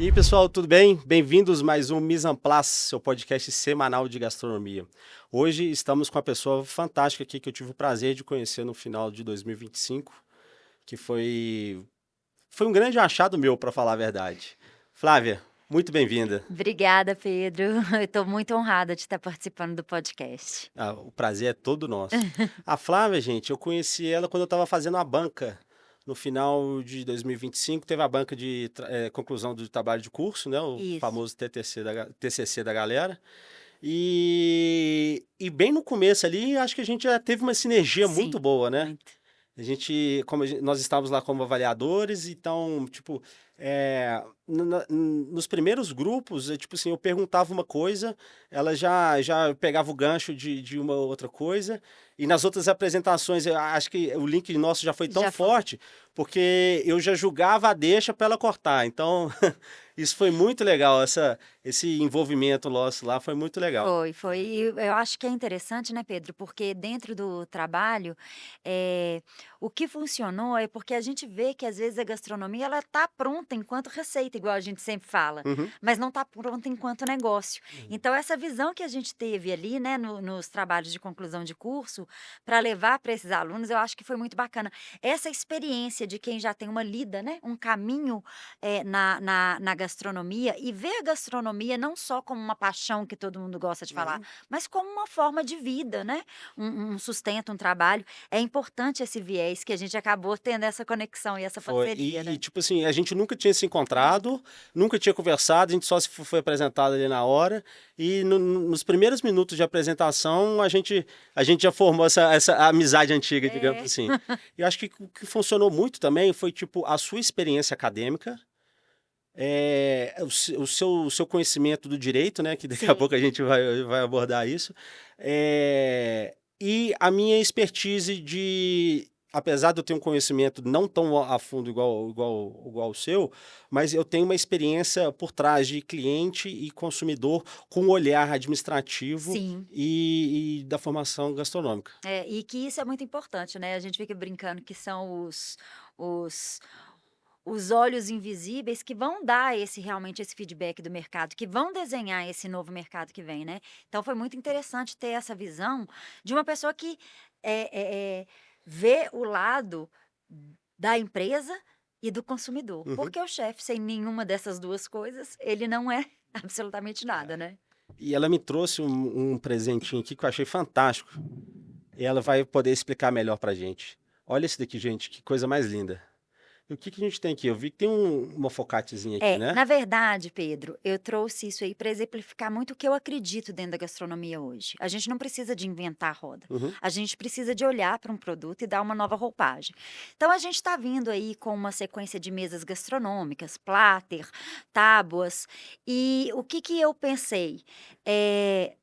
E aí, pessoal, tudo bem? Bem-vindos a mais um Mise en Place, seu podcast semanal de gastronomia. Hoje estamos com uma pessoa fantástica aqui que eu tive o prazer de conhecer no final de 2025, que foi um grande achado meu, para falar a verdade. Flávia, muito bem-vinda. Obrigada, Pedro. Eu estou muito honrada de estar participando do podcast. O prazer é todo nosso. A Flávia, gente, eu conheci ela quando eu estava fazendo a banca. No final de 2025, teve a banca de conclusão do trabalho de curso, né? O Isso. famoso TCC da galera. E bem no começo ali, acho que a gente já teve uma sinergia muito Sim, boa, né? muito. Nós estávamos lá como avaliadores, então, tipo, nos primeiros grupos, tipo assim, eu perguntava uma coisa, ela já pegava o gancho de uma outra coisa, e nas outras apresentações, eu acho que o link nosso já foi tão Já foi. forte, porque eu já julgava a deixa para ela cortar, então, isso foi muito legal, esse envolvimento nosso lá foi muito legal. Foi. E eu acho que é interessante, né, Pedro? Porque dentro do trabalho, eh, o que funcionou é porque a gente vê que às vezes a gastronomia ela tá pronta enquanto receita, igual a gente sempre fala, Uhum. mas não tá pronta enquanto negócio. Então essa visão que a gente teve ali, né, nos trabalhos de conclusão de curso, para levar para esses alunos, eu acho que foi muito bacana. Essa experiência de quem já tem uma lida, né, um caminho na gastronomia e ver a gastronomia não só como uma paixão que todo mundo gosta de falar, mas como uma forma de vida, né? Um sustento, um trabalho. É importante esse viés que a gente acabou tendo essa conexão e essa Foi. parceria, E, né? tipo assim, a gente nunca tinha se encontrado, nunca tinha conversado, a gente só se foi apresentado ali na hora. E nos primeiros minutos de apresentação, a gente já formou essa amizade antiga, digamos É. assim. E eu acho que o que funcionou muito também foi, tipo, a sua experiência acadêmica, o seu conhecimento do direito, né? Que daqui a Sim. pouco a gente vai abordar isso. E a minha expertise apesar de eu ter um conhecimento não tão a fundo igual o seu, mas eu tenho uma experiência por trás de cliente e consumidor com um olhar administrativo Sim. e da formação gastronômica. E que isso é muito importante, né? A gente fica brincando que são os, os olhos invisíveis que vão dar realmente esse feedback do mercado, que vão desenhar esse novo mercado que vem, né? Então foi muito interessante ter essa visão de uma pessoa que vê o lado da empresa e do consumidor. Uhum. Porque o chefe, sem nenhuma dessas duas coisas, ele não é absolutamente nada, né? E ela me trouxe um presentinho aqui que eu achei fantástico. E ela vai poder explicar melhor pra gente. Olha esse daqui, gente, que coisa mais linda. E o que a gente tem aqui? Eu vi que tem uma focatezinha aqui, né? Na verdade, Pedro, eu trouxe isso aí para exemplificar muito o que eu acredito dentro da gastronomia hoje. A gente não precisa de inventar a roda. Uhum. A gente precisa de olhar para um produto e dar uma nova roupagem. Então, a gente está vindo aí com uma sequência de mesas gastronômicas, platter, tábuas. E o que eu pensei?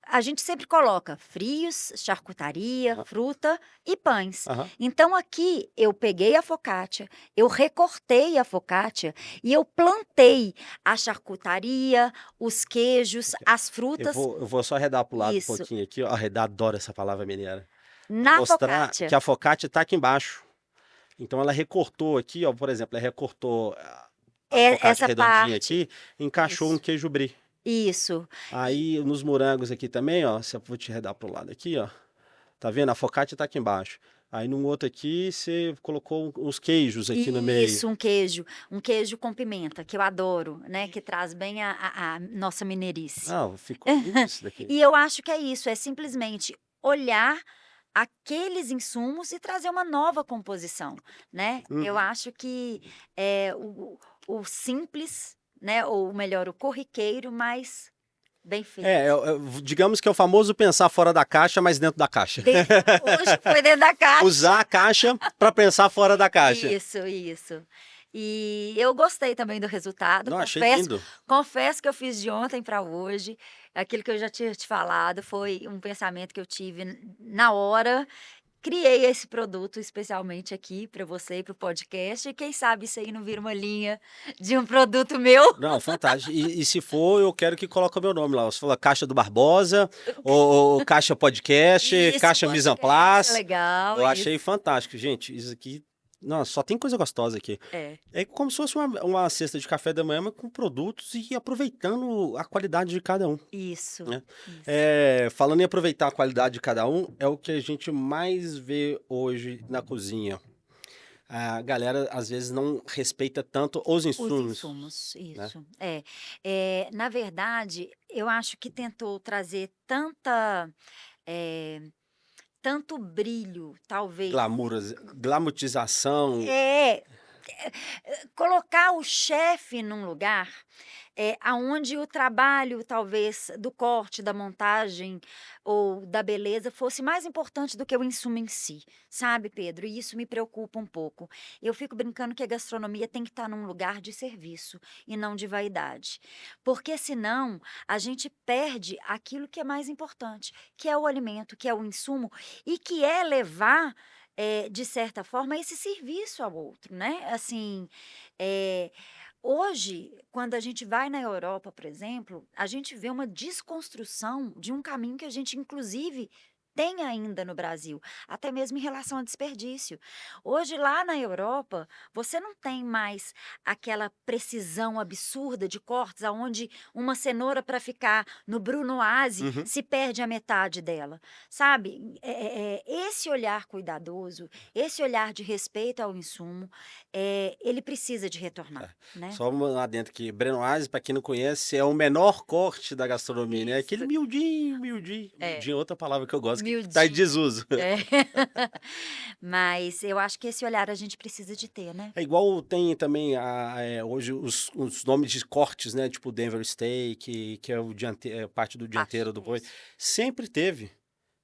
A gente sempre coloca frios, charcutaria, Aham. fruta e pães. Aham. Então, aqui eu peguei a focaccia, eu recortei a focaccia e eu plantei a charcutaria, os queijos, as Eu frutas. vou só arredar pro lado um Isso, pouquinho aqui, ó. Arredar, adoro essa palavra mineira. Pra na mostrar focaccia. que a focaccia tá aqui embaixo. Então ela recortou aqui, ó, por exemplo, ela recortou a focaccia Essa redondinha parte. aqui, encaixou um Isso, queijo brie. isso. E Aí nos morangos aqui também, ó, se eu vou te arredar pro lado aqui, ó. Tá vendo? A focaccia tá aqui embaixo. Aí num outro aqui, você colocou uns queijos aqui no meio. isso, um queijo com pimenta, que eu adoro, né? Que traz bem a nossa mineirice. Ah, ficou lindo isso daqui. E eu acho que é isso, é simplesmente olhar aqueles insumos e trazer uma nova composição, né? Eu Uhum. acho que o simples, né? Ou melhor, o corriqueiro, mas bem feito. Digamos que é o famoso pensar fora da caixa, mas dentro da caixa. Hoje foi dentro da caixa. Usar a caixa para pensar fora da caixa. Isso. E eu gostei também do resultado. Não, achei lindo. Confesso que eu fiz de ontem para hoje. Aquilo que eu já tinha te falado foi um pensamento que eu tive na hora. Criei esse produto especialmente aqui para você e para o podcast. E quem sabe isso aí não vira uma linha de um produto meu. Não, fantástico. E se for, eu quero que coloque o meu nome lá. Você falou Caixa do Barbosa, ou Caixa Podcast, Isso, Caixa Mise en podcast, Place. legal. Eu Isso. achei fantástico, gente. Isso aqui Nossa, só tem coisa gostosa aqui. É, É como se fosse uma cesta de café da manhã, mas com produtos e aproveitando a qualidade de cada um, isso, né. isso. Falando em aproveitar a qualidade de cada um, é o que a gente mais vê hoje na cozinha. A galera, às vezes, não respeita tanto os Os insumos, insumos, né. isso. Na verdade, eu acho que tentou trazer eh, tanto brilho, talvez. Glamutização. É. Colocar o chefe num lugar, aonde o trabalho talvez do corte, da montagem ou da beleza fosse mais importante do que o insumo em si, sabe, Pedro? E isso me preocupa um pouco. Eu fico brincando que a gastronomia tem que estar num lugar de serviço e não de vaidade, porque senão a gente perde aquilo que é mais importante, que é o alimento, que é o insumo e que é levar de certa forma, esse serviço ao outro, né, assim, eh, hoje, quando a gente vai na Europa, por exemplo, a gente vê uma desconstrução de um caminho que a gente inclusive tem ainda no Brasil, até mesmo em relação a desperdício. Hoje, lá na Europa, você não tem mais aquela precisão absurda de cortes, aonde uma cenoura para ficar no brunoise Uhum. se perde a metade dela. Sabe, esse olhar cuidadoso, esse olhar de respeito ao insumo, ele precisa de retornar, né. Só um adendo aqui, Brenoise, para quem não conhece, é o menor corte da gastronomia, né, aquele Isso, miudinho, miudinho. é, Miudinho é outra palavra que eu gosto, que tá em miudinho, desuso. é. Mas eu acho que esse olhar a gente precisa de ter, né. É igual tem também hoje os nomes de cortes, né, tipo Denver Steak, que é parte do Parte dianteiro do boi, isso. sempre teve,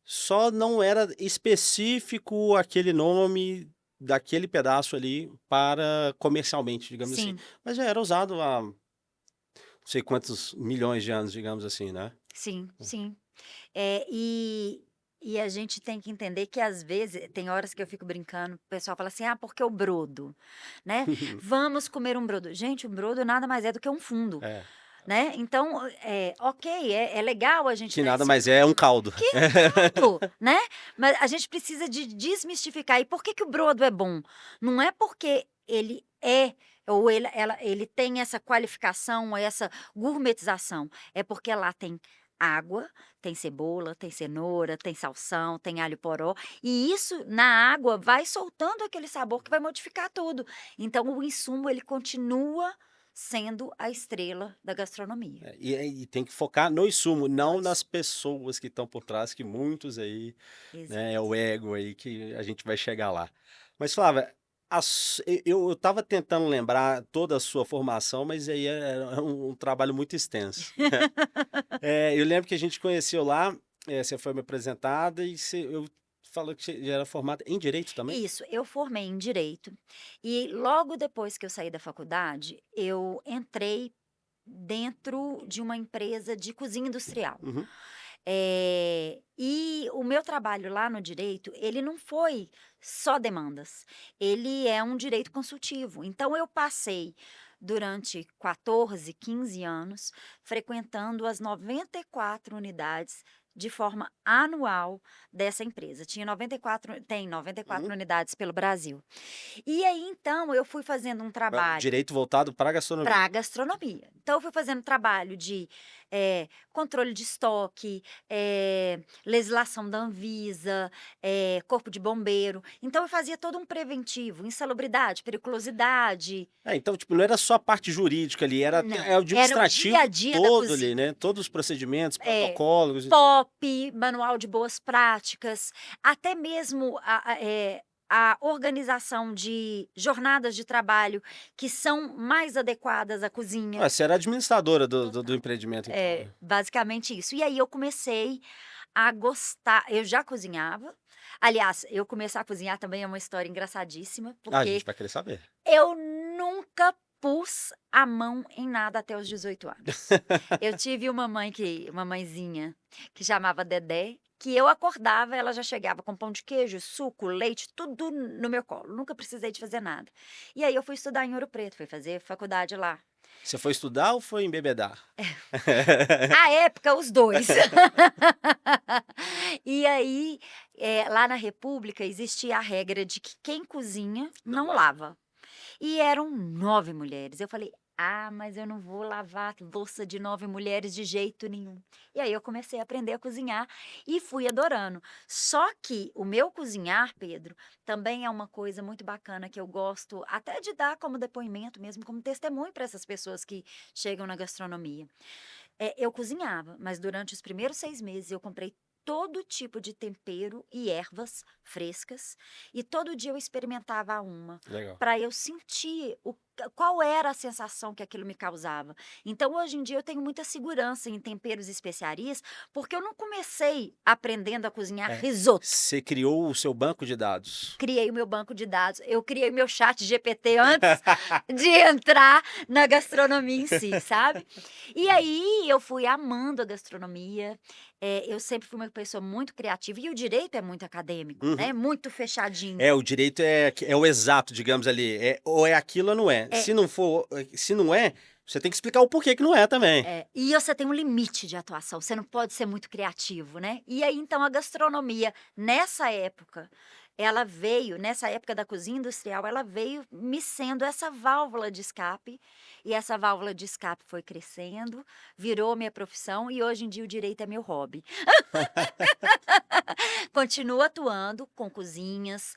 só não era específico aquele nome daquele pedaço ali para comercialmente, digamos assim, Sim, mas já era usado há não sei quantos milhões de anos, digamos assim, né. sim, sim. E a gente tem que entender que às vezes tem horas que eu fico brincando, o pessoal fala assim: "Ah, porque o brodo", né, "Vamos comer um brodo", gente, um brodo nada mais é do que um fundo, É, né, então, ok, é legal a gente que dar nada esse mais é um caldo. que é um caldo, né, mas a gente precisa de desmistificar. E por que que o brodo é bom? Não é porque ele é ou ele tem essa qualificação, essa gourmetização, é porque lá tem água, tem cebola, tem cenoura, tem salsão, tem alho poró, e isso na água vai soltando aquele sabor que vai modificar tudo. Então o insumo ele continua sendo a estrela da gastronomia. E tem que focar no insumo, não Nós. nas pessoas que estão por trás, que muitos aí, né, é Exato. o ego aí que a gente vai chegar lá. Mas Flávia, eu estava tentando lembrar toda a sua formação, mas aí é um trabalho muito extenso. Eu lembro que a gente conheceu lá, você foi me apresentada e eu falou que você já era formada em direito também? Isso, eu formei em direito e logo depois que eu saí da faculdade, eu entrei dentro de uma empresa de cozinha industrial. Uhum. E o meu trabalho lá no direito, ele não foi só demandas, ele é um direito consultivo. Então eu passei durante 14, 15 anos frequentando as 94 unidades de forma anual dessa empresa. Tem 94 Uhum. unidades pelo Brasil. E aí então eu fui fazendo um trabalho Direito voltado para a para gastronomia. a gastronomia. Então eu fui fazendo trabalho de, controle de estoque, legislação da Anvisa, corpo de bombeiro. Então eu fazia todo um preventivo, insalubridade, periculosidade. Então, tipo, não era só a parte jurídica ali, era até Não, o era o dia a administrativo dia da todo ali, cozinha. né, todos os procedimentos, É, protocolos e tudo. POP, manual de boas práticas, até mesmo a organização de jornadas de trabalho que são mais adequadas à cozinha. Você era administradora do Total. empreendimento então, É, né? basicamente isso. E aí eu comecei a gostar, eu já cozinhava, aliás, eu começar a cozinhar também é uma história engraçadíssima, A porque gente vai querer saber. eu nunca pus a mão em nada até os 18 anos. Eu tive uma mãezinha que chamava Dedé, que eu acordava, ela já chegava com pão de queijo, suco, leite, tudo no meu colo, nunca precisei de fazer nada. E aí eu fui estudar em Ouro Preto, fui fazer faculdade lá. Você foi estudar ou foi embebedar? À época, os dois. E aí, lá na República, existia a regra de que quem cozinha Não não lava. lava. E eram 9 mulheres. Eu falei: "Ah, mas eu não vou lavar louça de 9 mulheres de jeito nenhum". E aí eu comecei a aprender a cozinhar e fui adorando. Só que o meu cozinhar, Pedro, também é uma coisa muito bacana que eu gosto até de dar como depoimento mesmo, como testemunho para essas pessoas que chegam na gastronomia. Eu cozinhava, mas durante os primeiros 6 meses eu comprei todo tipo de tempero e ervas frescas, e todo dia eu experimentava uma, Legal. para eu sentir qual era a sensação que aquilo me causava. Então hoje em dia eu tenho muita segurança em temperos e especiarias, porque eu não comecei aprendendo a cozinhar É, risoto. você criou o seu banco de dados. Criei o meu banco de dados, eu criei meu chat GPT antes de entrar na gastronomia em si, sabe. E aí eu fui amando a gastronomia, eu sempre fui uma pessoa muito criativa e o direito é muito acadêmico, Uhum. né, muito fechadinho. É, o direito é o exato, digamos ali. Ou é aquilo ou não é. É, Se não é, você tem que explicar o porquê que não é também. e você tem um limite de atuação, você não pode ser muito criativo, né. E aí então a gastronomia, nessa época, ela veio nessa época da cozinha industrial, ela veio me sendo essa válvula de escape, e essa válvula de escape foi crescendo, virou minha profissão e hoje em dia o direito é meu hobby. Continuo atuando com cozinhas,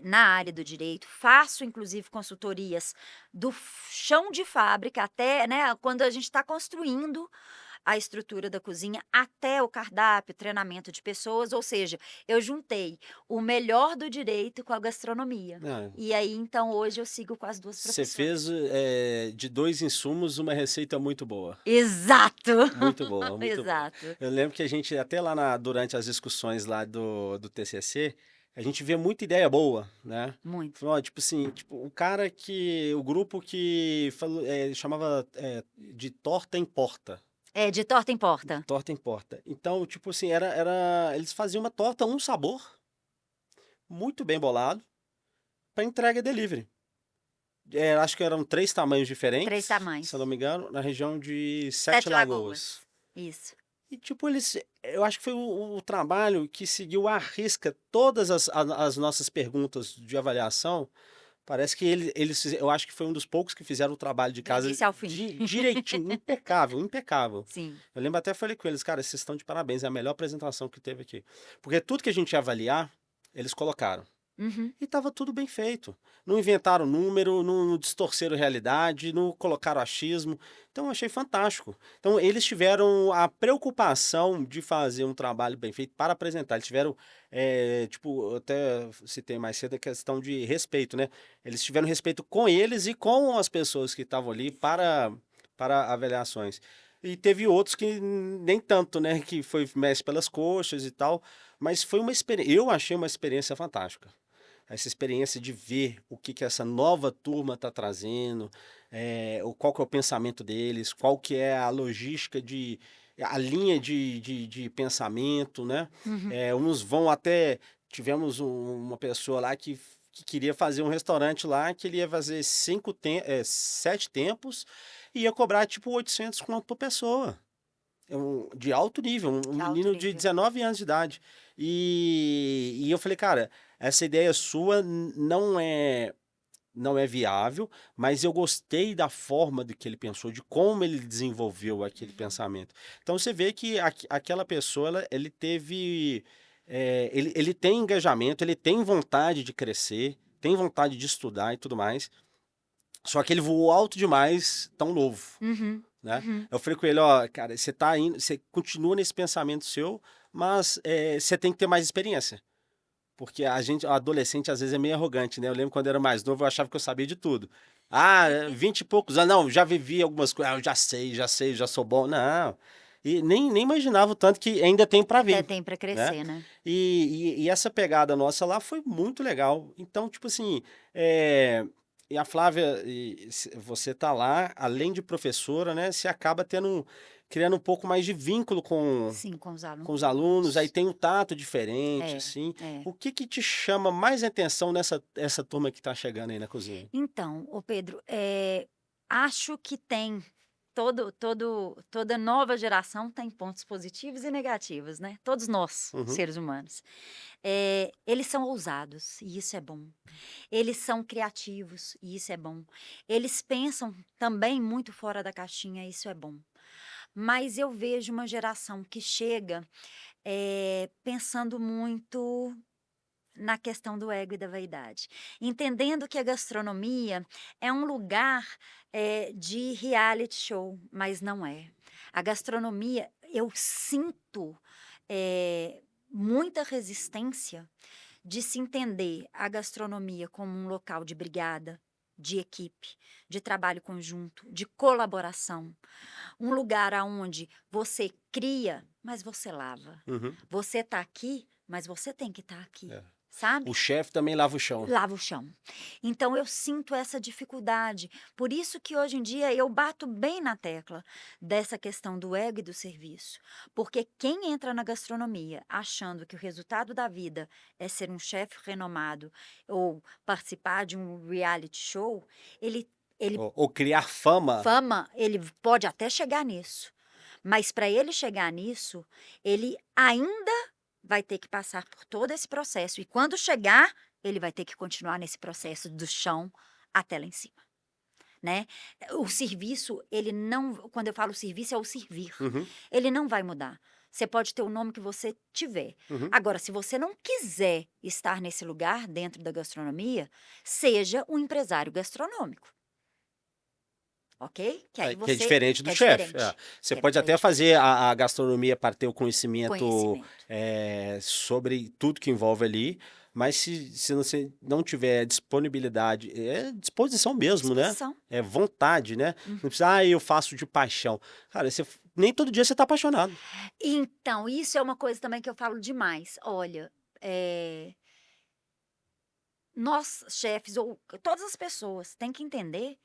na área do direito, faço inclusive consultorias do chão de fábrica até, né, quando a gente está construindo a estrutura da cozinha, até o cardápio, treinamento de pessoas, ou seja, eu juntei o melhor do direito com a gastronomia. Ah, E aí, então, hoje eu sigo com as 2 você profissões. fez de 2 insumos uma receita muito boa. Exato, Muito boa, muito boa. exato. Eu lembro que a gente, até lá durante as discussões lá do TCC, a gente vê muita ideia boa, né? Muito. Falou, ó, tipo assim, tipo, o grupo que falou, chamava de torta em porta. É, de torta em De porta. torta em porta. Então, tipo assim, eles faziam uma torta, um sabor, muito bem bolado, para entrega e delivery. Acho que eram 3 tamanhos 3 diferentes, se eu não tamanhos. me engano, na região de Sete 7 Lagoas. Lagoas. Isso. E tipo, eu acho que foi o trabalho que seguiu à risca todas as nossas perguntas de avaliação. Parece que eu acho que foi um dos poucos que fizeram o trabalho de Do casa início ao fim. direitinho, impecável, impecável. Sim. Eu lembro até falei com eles, cara, vocês estão de parabéns, é a melhor apresentação que teve aqui. Porque tudo que a gente ia avaliar, eles colocaram. Uhum. E estava tudo bem feito. Não inventaram número, não distorceram realidade, não colocaram achismo. Então eu achei fantástico. Então eles tiveram a preocupação de fazer um trabalho bem feito para apresentar. Eles tiveram, tipo, eu até citei mais cedo a questão de respeito, né? Eles tiveram respeito com eles e com as pessoas que estavam ali para avaliações. E teve outros que nem tanto, né? Que foi mestre pelas coxas e tal. Mas foi uma experiência. Eu achei uma experiência fantástica. Essa experiência de ver o que que essa nova turma está trazendo, qual que é o pensamento deles, qual que é a logística a linha de pensamento, né? Uhum. Uns vão até, tivemos uma pessoa lá que queria fazer um restaurante lá, que ele ia fazer 7 tempos e ia cobrar tipo 800 conto por pessoa. De alto nível, um De alto menino de nível. 19 anos de idade. E eu falei, cara, essa ideia sua não é viável, mas eu gostei da forma de que ele pensou, de como ele desenvolveu aquele Uhum. pensamento. Então você vê que aquela pessoa, ele teve, ele tem engajamento, ele tem vontade de crescer, tem vontade de estudar e tudo mais, só que ele voou alto demais, tão novo, Uhum. né? Uhum. Eu falei com ele, ó, cara, você tá indo, você continua nesse pensamento seu, mas você tem que ter mais experiência. Porque o adolescente às vezes é meio arrogante, né? Eu lembro quando eu era mais novo, eu achava que eu sabia de tudo. Ah, 20 e poucos anos, não, já vivi algumas coisas, eu já sei, já sou bom. Não. E nem imaginava o tanto que ainda tem para Ainda vir, tem para né? crescer, né. E essa pegada nossa lá foi muito legal. Então, tipo assim, é, e a Flávia, você tá lá, além de professora, né? Você acaba criando um pouco mais de vínculo Sim, com os alunos, aí alunos. tem um tato diferente, É, assim. é. O que que te chama mais atenção essa turma que tá chegando aí na cozinha? Então, ô Pedro, acho que tem toda nova geração tem pontos positivos e negativos, né? Todos nós, Uhum. seres humanos. Eles são ousados, e isso é bom. Eles são criativos, e isso é bom. Eles pensam também muito fora da caixinha, isso é bom. Mas eu vejo uma geração que chega pensando muito na questão do ego e da vaidade, entendendo que a gastronomia é um lugar de reality show, mas não é. A gastronomia, eu sinto muita resistência de se entender a gastronomia como um local de brigada, de equipe, de trabalho conjunto, de colaboração. Um lugar aonde você cria, mas você lava. Uhum. Você está aqui, mas você tem que estar aqui, É. sabe? O chefe também lava o chão. Lava o chão. Então eu sinto essa dificuldade. Por isso que hoje em dia eu bato bem na tecla dessa questão do ego e do serviço. Porque quem entra na gastronomia achando que o resultado da vida é ser um chefe renomado ou participar de um reality show, ele Ou criar fama. fama, ele pode até chegar nisso. Mas para ele chegar nisso, ele ainda vai ter que passar por todo esse processo. E quando chegar, ele vai ter que continuar nesse processo do chão até lá em cima, né? O serviço, ele não, quando eu falo serviço, é o servir. Uhum. Ele não vai mudar. Você pode ter o nome que você tiver. Uhum. Agora, se você não quiser estar nesse lugar dentro da gastronomia, seja um empresário gastronômico. Ok? Que aí Que é você diferente do é chefe. diferente. Você Que é pode até diferente. fazer a gastronomia para ter o conhecimento Conhecimento. sobre tudo que envolve ali, mas se você não tiver disponibilidade, é disposição mesmo, né? Disposição. É vontade, né? Não precisa, eu faço de paixão. Cara, nem todo dia você tá apaixonado. Então, isso é uma coisa também que eu falo demais. Olha, nós, chefes, ou todas as pessoas, têm que entender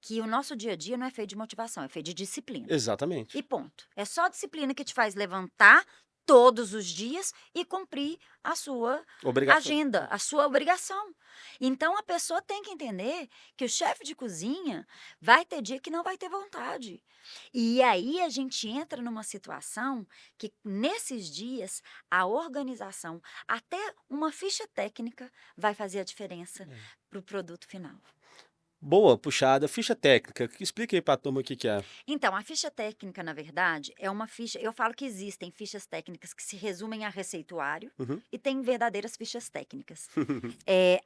que o nosso dia a dia não é feito de motivação, é feito de disciplina. Exatamente. E ponto. É só a disciplina que te faz levantar todos os dias e cumprir a sua Obrigação. agenda, a sua obrigação. Então a pessoa tem que entender que o chefe de cozinha vai ter dia que não vai ter vontade. E aí a gente entra numa situação que nesses dias a organização, até uma ficha técnica vai fazer a diferença para o produto final. Boa, puxada. Ficha técnica. Explica aí pra turma o que é. Então, a ficha técnica, na verdade, é uma ficha. Eu falo que existem fichas técnicas que se resumem a receituário Uhum. e tem verdadeiras fichas técnicas.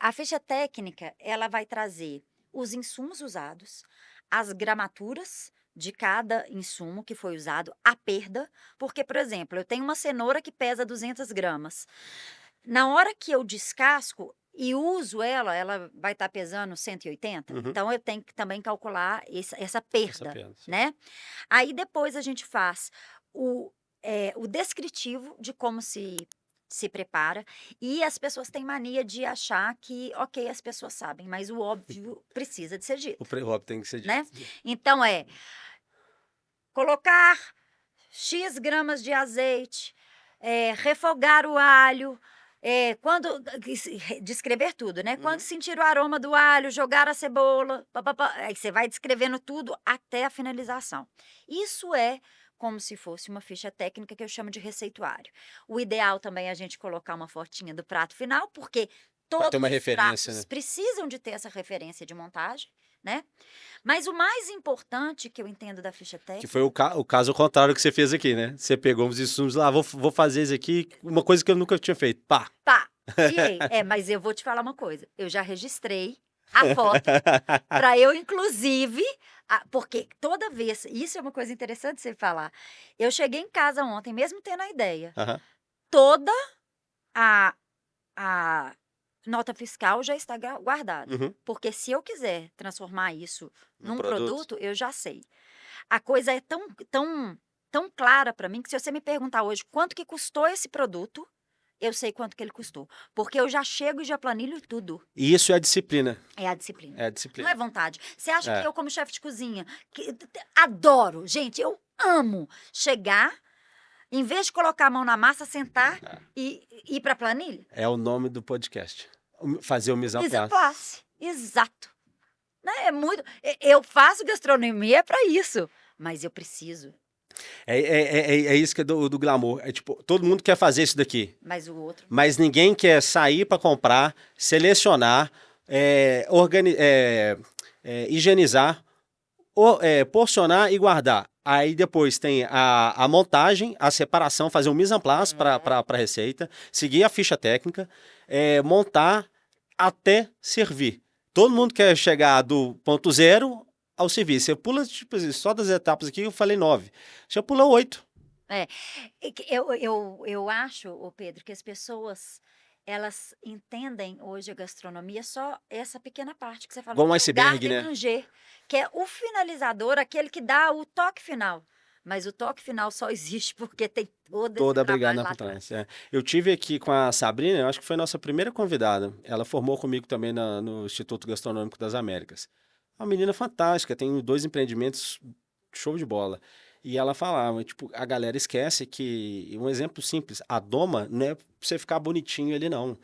A ficha técnica, ela vai trazer os insumos usados, as gramaturas de cada insumo que foi usado, a perda, porque, por exemplo, eu tenho uma cenoura que pesa 200 gramas. Na hora que eu descasco e uso ela vai estar pesando 180. Uhum. Então eu tenho que também calcular essa perda, sim. né? Aí depois a gente faz o descritivo de como se prepara, e as pessoas têm mania de achar que, ok, as pessoas sabem, mas o óbvio precisa de ser dito, O pré-op tem que ser dito. né? Então colocar X gramas de azeite, refogar o alho, quando descrever tudo, né? Quando sentir o aroma do alho, jogar a cebola, aí você vai descrevendo tudo até a finalização. Isso é como se fosse uma ficha técnica que eu chamo de receituário. O ideal também é a gente colocar uma fotinha do prato final, porque Pra ter todos uma os referência, pratos né? precisam de ter essa referência de montagem, né? Mas o mais importante que eu entendo da ficha Que técnica foi o caso contrário que você fez aqui, né? Você pegou uns insumos lá, vou fazer isso aqui, uma coisa que eu nunca tinha feito. Pá! Pá, criei. Mas eu vou te falar uma coisa. Eu já registrei a foto para eu, inclusive, porque toda vez, isso é uma coisa interessante você falar. Eu cheguei em casa ontem, mesmo tendo a ideia, Aham. toda a nota fiscal já está guardada. Uhum. Porque se eu quiser transformar isso No num produto. produto, eu já sei. A coisa é tão clara para mim que se você me perguntar hoje quanto que custou esse produto, eu sei quanto que ele custou. Porque eu já chego e já planilho tudo. E isso é a disciplina. É a disciplina. É a Não disciplina. é vontade. Você acha É. que eu, como chefe de cozinha, adoro, gente, eu amo chegar, em vez de colocar a mão na massa, sentar e ir para a planilha? É o nome do podcast. Fazer o mise en Mise en place. place. Exato. Né, é muito eu faço gastronomia para isso, mas eu preciso, É isso que é do glamour. É tipo, todo mundo quer fazer isso daqui, mas o outro mas ninguém quer sair para comprar, selecionar, higienizar, porcionar e guardar. Aí depois tem a montagem, a separação, fazer um mise en place para a receita, seguir a ficha técnica, montar até servir. Todo mundo quer chegar do ponto zero ao serviço. Você pula, tipo, assim, só das etapas aqui, eu falei 9. Já pulou 8. é. E que eu acho, ô Pedro, que as pessoas, elas entendem hoje a gastronomia só essa pequena parte que você falou, Igual um que é o iceberg, garde né? manger, que é o finalizador, aquele que dá o toque final. Mas o toque final só existe porque tem todo esse Toda brigada trabalho na lá por trás. atrás. Eu tive aqui com a Sabrina, eu acho que foi a nossa primeira convidada. Ela formou comigo também no Instituto Gastronômico das Américas. Uma menina fantástica, tem 2 empreendimentos show de bola. E ela falava, tipo, a galera esquece que, um exemplo simples, a doma não é pra você ficar bonitinho ali, não.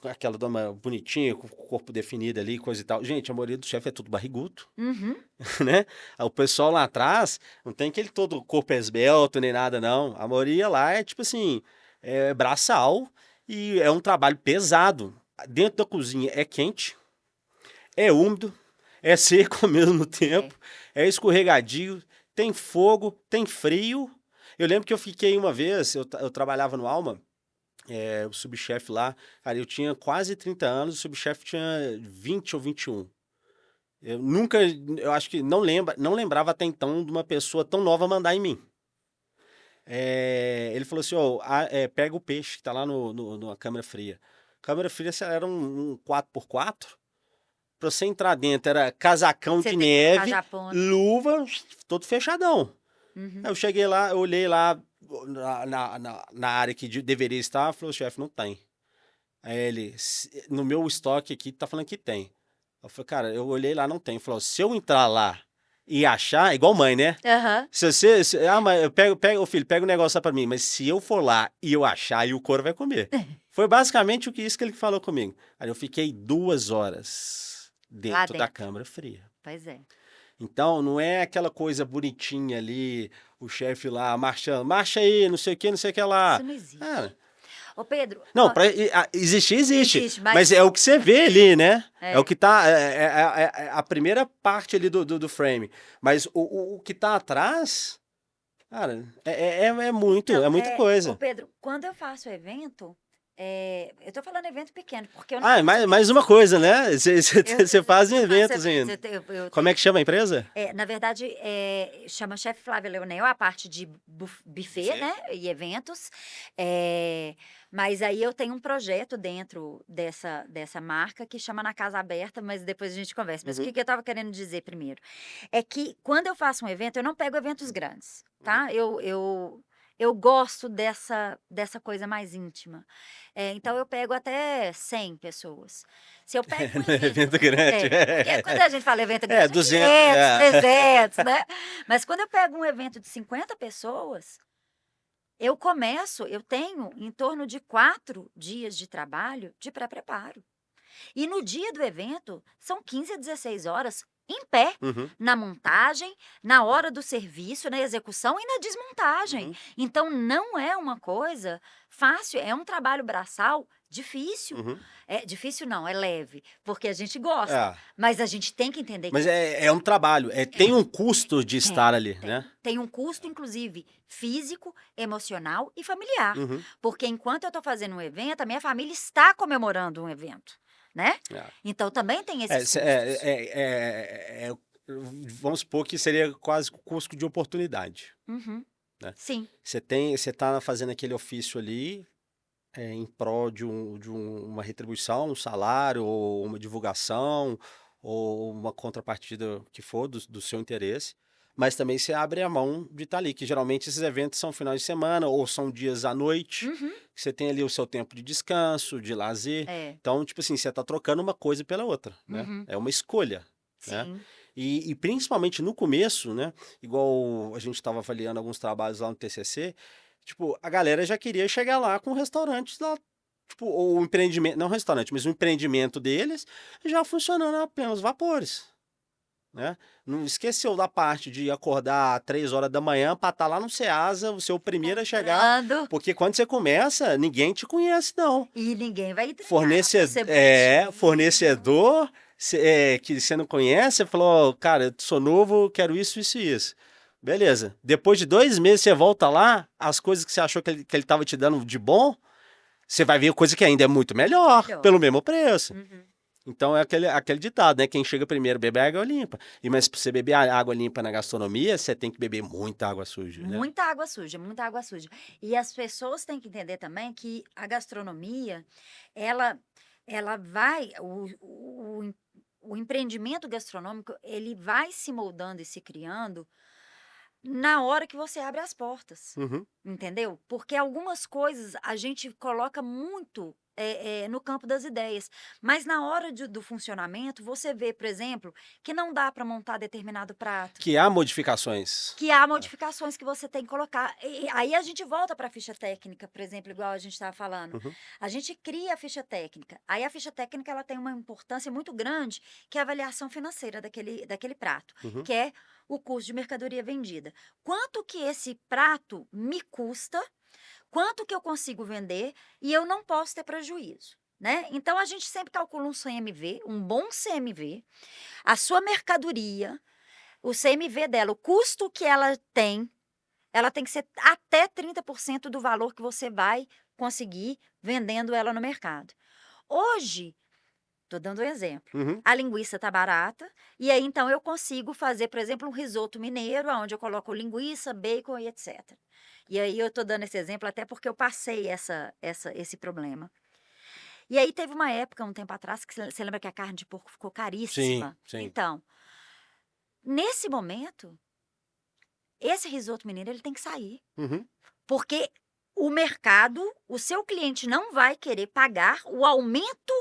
Aquela doma bonitinha, com o corpo definido ali, coisa e tal. Gente, a maioria do chefe é tudo barrigudo, Uhum. né? O pessoal lá atrás não tem aquele todo corpo esbelto nem nada, não. A maioria lá é tipo assim, é braçal e é um trabalho pesado. Dentro da cozinha é quente, é úmido, é seco ao mesmo É. tempo, é escorregadio, tem fogo, tem frio. Eu lembro que eu fiquei uma vez, eu trabalhava no Alma, o subchefe lá, cara, eu tinha quase 30 anos, o subchefe tinha 20 ou 21. Eu nunca, eu acho que não lembrava até então de uma pessoa tão nova mandar em mim. Ele falou assim, ó, pega o peixe que tá lá numa câmara fria. Câmara fria era um 4x4. Pra você entrar dentro era casacão Você de tem que colocar neve, já ponto. luva, todo fechadão. Uhum. Aí eu cheguei lá, eu olhei lá na área que deveria estar, falou, chefe, não tem. Aí ele, no meu estoque aqui, tá falando que tem. Eu falei, cara, eu olhei lá, não tem. Ele falou, se eu entrar lá e achar, igual mãe, né? Aham. Mas eu ô filho, pega o negócio lá pra mim, mas se eu for lá e eu achar, aí o couro vai comer. Foi basicamente isso que ele falou comigo. Aí eu fiquei 2 horas Lá dentro da dentro. câmara fria. Pois é. Então, não é aquela coisa bonitinha ali, o chefe lá marchando, marcha aí, não sei o que lá. Isso não existe. Cara, Ô Pedro, não, ó, existir, existe. existe, Mas mas é o que você vê ali, né? É o é, que tá. É a primeira parte ali do frame. Mas o que tá atrás, cara, é então, muita ô coisa. Pedro, quando eu faço evento, eu tô falando evento pequeno, porque eu não Ah, faço mais uma coisa, né? Você faz em eu faço eventos ainda. eu Como é que chama a empresa? na verdade, chama Chefe Flávia Leonel, a parte de buffet, Buffet. né, e eventos. Mas aí eu tenho um projeto dentro dessa marca que chama Na Casa Aberta, mas depois a gente conversa. Mas o Uhum. que eu estava querendo dizer primeiro? É que quando eu faço um evento, eu não pego eventos grandes, tá? Eu gosto dessa coisa mais íntima. Então eu pego até 100 pessoas. Se eu pego um Não é evento evento grande. porque quando a gente fala evento grande, 200. 500, 300, né. Mas quando eu pego um evento de 50 pessoas, eu tenho em torno de 4 dias de trabalho de pré-preparo. E no dia do evento, são 15 a 16 horas em pé, Uhum. na montagem, na hora do serviço, na execução e na desmontagem. Uhum. Então não é uma coisa fácil, é um trabalho braçal difícil. Uhum. Difícil não, é leve, porque a gente gosta, É. mas a gente tem que entender Mas que é um trabalho, tem um custo de estar ali, né? tem um custo, inclusive, físico, emocional e familiar. Uhum. Porque enquanto eu estou fazendo um evento, a minha família está comemorando um evento, né? É. Então também tem esses custos. Vamos supor que seria quase o custo de oportunidade, Uhum. né? Sim, Você tá fazendo aquele ofício ali em prol de uma retribuição, um salário, ou uma divulgação, ou uma contrapartida que for do seu interesse, mas também você abre a mão de estar ali, que geralmente esses eventos são finais de semana ou são dias à noite, que você tem ali o seu tempo de descanso, de lazer. é. Então, tipo assim, você está trocando uma coisa pela outra, né? Uhum. É uma escolha, né? Sim. E principalmente no começo, né? Igual a gente estava avaliando alguns trabalhos lá no TCC, tipo, a galera já queria chegar lá com restaurantes lá, tipo, ou um empreendimento, não restaurante, mas um empreendimento deles já funcionando a apenas vapores. né? Não esqueceu da parte de acordar 3 horas da manhã para estar lá no Ceasa, o seu primeiro a chegar, Comprando, porque quando você começa, ninguém te conhece, não. e ninguém vai entregar para Fornecedor, ser bonitinho. fornecedor que você não conhece, você falou, "Ó, cara, eu sou novo, quero isso, isso e isso. Beleza. Depois de 2 meses você volta lá, as coisas que você achou que ele estava te dando de bom, você vai ver coisa que ainda é muito melhor, Melhor. pelo mesmo preço. Uhum. Então é aquele ditado, né? Quem chega primeiro bebe água limpa. Mas para você beber água limpa na gastronomia, você tem que beber muita água suja, né? Muita água suja, muita água suja. E as pessoas têm que entender também que a gastronomia, ela, ela vai, o empreendimento gastronômico, ele vai se moldando e se criando na hora que você abre as portas, Uhum. entendeu? Porque algumas coisas a gente coloca muito no campo das ideias, mas na hora do funcionamento, você vê, por exemplo, que não dá para montar determinado prato. Que há modificações. Que há modificações que você tem que colocar. E aí a gente volta para a ficha técnica, por exemplo, igual a gente estava falando. Uhum. A gente cria a ficha técnica. Aí a ficha técnica ela tem uma importância muito grande, que é a avaliação financeira daquele prato, Uhum. que é o custo de mercadoria vendida. Quanto que esse prato me custa, quanto que eu consigo vender e eu não posso ter prejuízo. Né? Então a gente sempre calcula um CMV, um bom CMV, a sua mercadoria, o CMV dela, o custo que ela tem que ser até 30% do valor que você vai conseguir vendendo ela no mercado. Hoje, estou dando um exemplo, Uhum. a linguiça está barata, e aí então eu consigo fazer, por exemplo, um risoto mineiro, onde eu coloco linguiça, bacon e etc. E aí eu estou dando esse exemplo até porque eu passei esse problema. E aí teve uma época, um tempo atrás, que você lembra que a carne de porco ficou Sim, caríssima? sim. Então, nesse momento, esse risoto mineiro ele tem que sair. Uhum. Porque o mercado, o seu cliente não vai querer pagar o aumento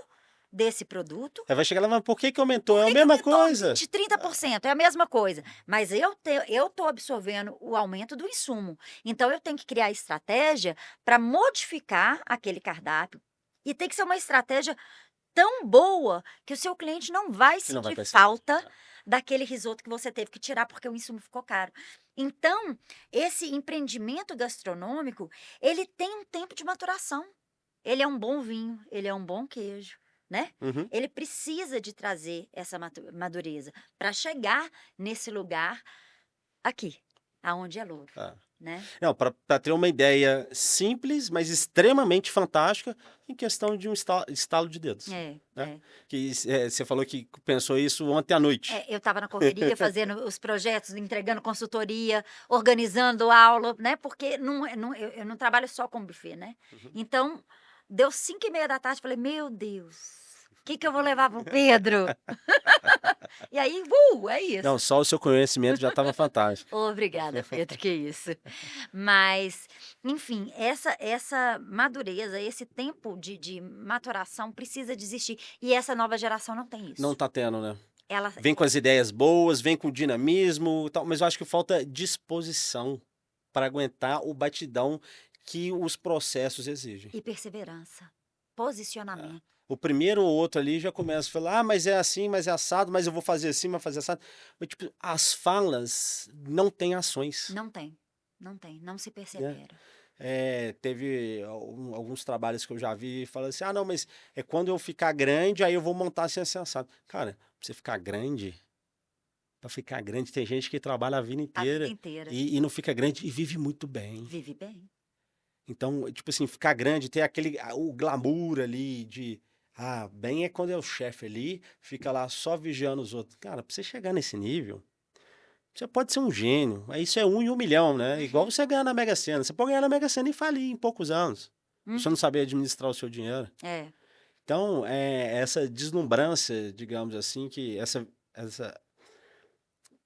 desse produto. Aí vai chegar lá, mas por que que aumentou? É Por a que que mesma aumentou coisa. 20, 30%? É a mesma coisa. Mas eu estou absorvendo o aumento do insumo. Então, eu tenho que criar estratégia para modificar aquele cardápio. E tem que ser uma estratégia tão boa que o seu cliente não vai Você não vai sentir perceber. falta daquele risoto que você teve que tirar porque o insumo ficou caro. Então, esse empreendimento gastronômico, ele tem um tempo de maturação. Ele é um bom vinho, ele é um bom queijo, né? Uhum. Ele precisa de trazer essa madureza para chegar nesse lugar aqui, aonde é louro, Ah. né? Não, para ter uma ideia simples, mas extremamente fantástica, em questão de um estalo de dedos. É, Né? é. Que você falou que pensou isso ontem à noite. Eu estava na correria fazendo os projetos, entregando consultoria, organizando aula, né? Porque eu não trabalho só com buffet, né? Uhum. Então, deu 5:30 da tarde, falei, meu Deus, o que eu vou levar pro Pedro? E aí, é isso. Não, só o seu conhecimento já estava fantástico. Obrigada, Pedro, que isso. Mas, enfim, essa madureza, esse tempo de maturação precisa de existir. E essa nova geração não tem Não isso. tá tendo, né? Ela, Vem com as ideias boas, vem com dinamismo e tal, mas eu acho que falta disposição para aguentar o batidão que os processos exigem. e perseverança, posicionamento. O primeiro ou outro ali já começa a falar, ah, mas é assim, mas é assado, mas eu vou fazer assim, mas fazer assado. Mas, tipo, as falas não têm ações. Não tem, não se Né? persevera. Teve alguns trabalhos que eu já vi e fala assim, ah, não, mas é quando eu ficar grande, aí eu vou montar assim, assim, assado. Cara, pra você ficar grande, para ficar grande, tem gente que trabalha a vida A vida inteira inteira. e não fica grande e vive muito bem. Vive bem. Então, tipo assim, ficar grande, ter o glamour ali de, bem é quando é o chefe ali, fica lá só vigiando os outros. Cara, pra você chegar nesse nível, você pode ser um gênio, aí isso é 1 em 1 milhão, né? Igual você ganhar na Mega Sena. Você pode ganhar na Mega Sena e falir em poucos anos. Você não saber administrar o seu dinheiro. É. Então, essa deslumbrância, digamos assim, que essa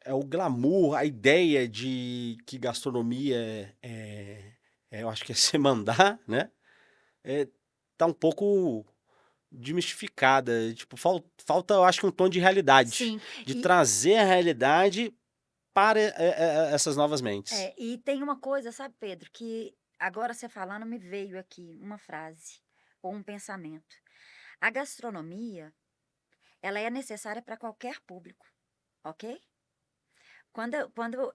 é o glamour, a ideia de que gastronomia eu acho que é se mandar, né? Tá um pouco desmistificada. Tipo, falta, eu acho que um tom de realidade. Sim. De trazer a realidade para essas novas mentes. E tem uma coisa, sabe, Pedro, que agora você falando me veio aqui uma frase ou um pensamento. A gastronomia, ela é necessária para qualquer público. ok? Quando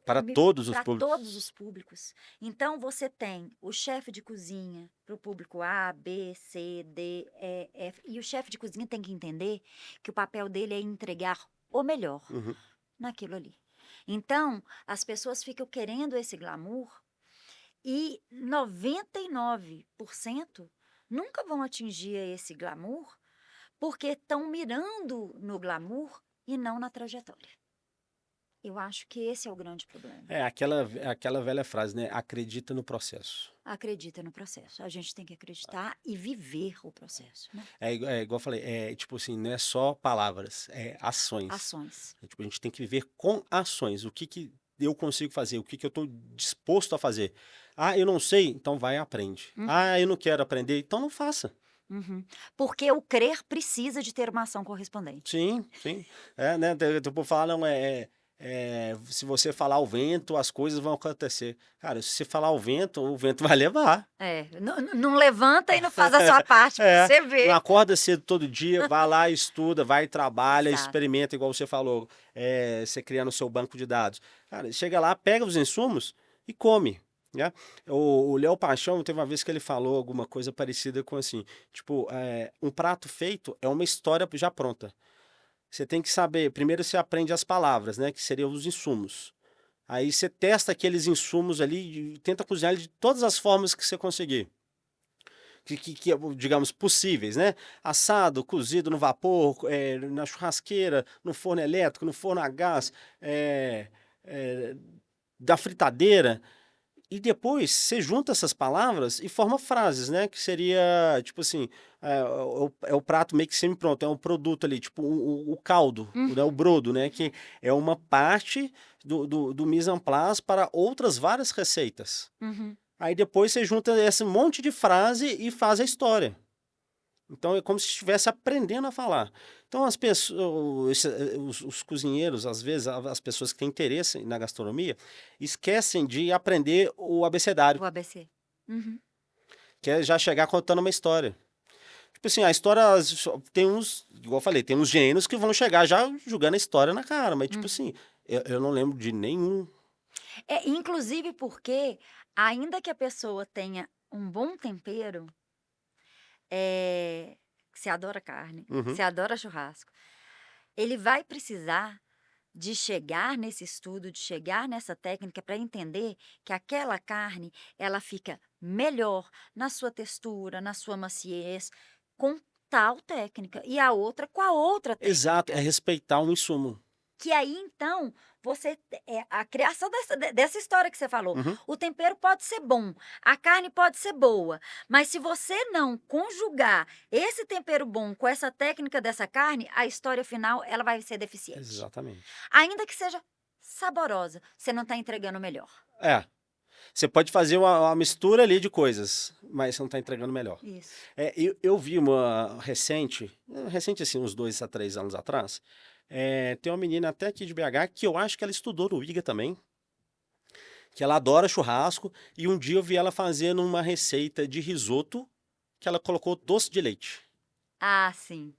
Para todos os para públicos. todos os públicos. Então, você tem o chefe de cozinha para o público A, B, C, D, E, F. E o chefe de cozinha tem que entender que o papel dele é entregar o melhor Uhum. naquilo ali. Então, as pessoas ficam querendo esse glamour e 99% nunca vão atingir esse glamour porque estão mirando no glamour e não na trajetória. Eu acho que esse é o grande problema. É aquela velha frase, né? Acredita no processo. Acredita no processo. A gente tem que acreditar e viver o processo, né? É igual eu falei, tipo assim, não é só palavras, é ações. Ações. Tipo, a gente tem que viver com ações. O que eu consigo fazer? O que eu estou disposto a fazer? Ah, eu não sei? Então vai e aprende. Ah, eu não quero aprender? Então não faça. Uhum. Porque o crer precisa de ter uma ação correspondente. Sim, sim. Né? Tipo, falam, se você falar ao vento, as coisas vão acontecer. Cara, se você falar ao vento, o vento vai levar. Não levanta e não faz a sua parte para você Não ver. acorda cedo todo dia, vai lá, estuda, vai, trabalha, Exato. experimenta, igual você falou, você criando o seu banco de dados. Cara, chega lá, pega os insumos e come. Né? O Léo Paixão, teve uma vez que ele falou alguma coisa parecida com assim, tipo, um prato feito é uma história já pronta. Você tem que saber, primeiro você aprende as palavras, né, que seriam os insumos. Aí você testa aqueles insumos ali e tenta cozinhar de todas as formas que você conseguir. Digamos, possíveis, né? Assado, cozido no vapor, na churrasqueira, no forno elétrico, no forno a gás, da fritadeira. E depois você junta essas palavras e forma frases, né? Que seria, tipo assim, o prato meio que semi-pronto, é um produto ali, tipo o caldo, né? O brodo, né? Que é uma parte do mise en place para outras várias receitas. Aí depois você junta esse monte de frase e faz a história. Então é como se estivesse aprendendo a falar. Então as pessoas, os cozinheiros, às vezes, as pessoas que têm interesse na gastronomia, esquecem de aprender o abecedário, O ABC. que é já chegar contando uma história. Tipo assim, a história tem uns, igual eu falei, tem uns gênios que vão chegar já jogando a história na cara, mas tipo assim, eu não lembro de nenhum. Inclusive porque, ainda que a pessoa tenha um bom tempero, que você adora carne, Uhum. você adora churrasco, ele vai precisar de chegar nesse estudo, de chegar nessa técnica para entender que aquela carne, ela fica melhor na sua textura, na sua maciez, com tal técnica, e a outra com a outra Exato, é técnica. respeitar um insumo. Que aí, então, a criação dessa história que você falou. O tempero pode ser bom, a carne pode ser boa, mas se você não conjugar esse tempero bom com essa técnica dessa carne, a história final ela vai ser deficiente. Exatamente. Ainda que seja saborosa, você não está entregando o melhor. Você pode fazer uma mistura ali de coisas, mas você não está entregando melhor. Isso. Eu vi uma recente assim, uns 2 a 3 anos atrás, tem uma menina até aqui de BH que eu acho que ela estudou no IGA também, que ela adora churrasco, e um dia eu vi ela fazendo uma receita de risoto que ela colocou doce de leite. Ah, sim.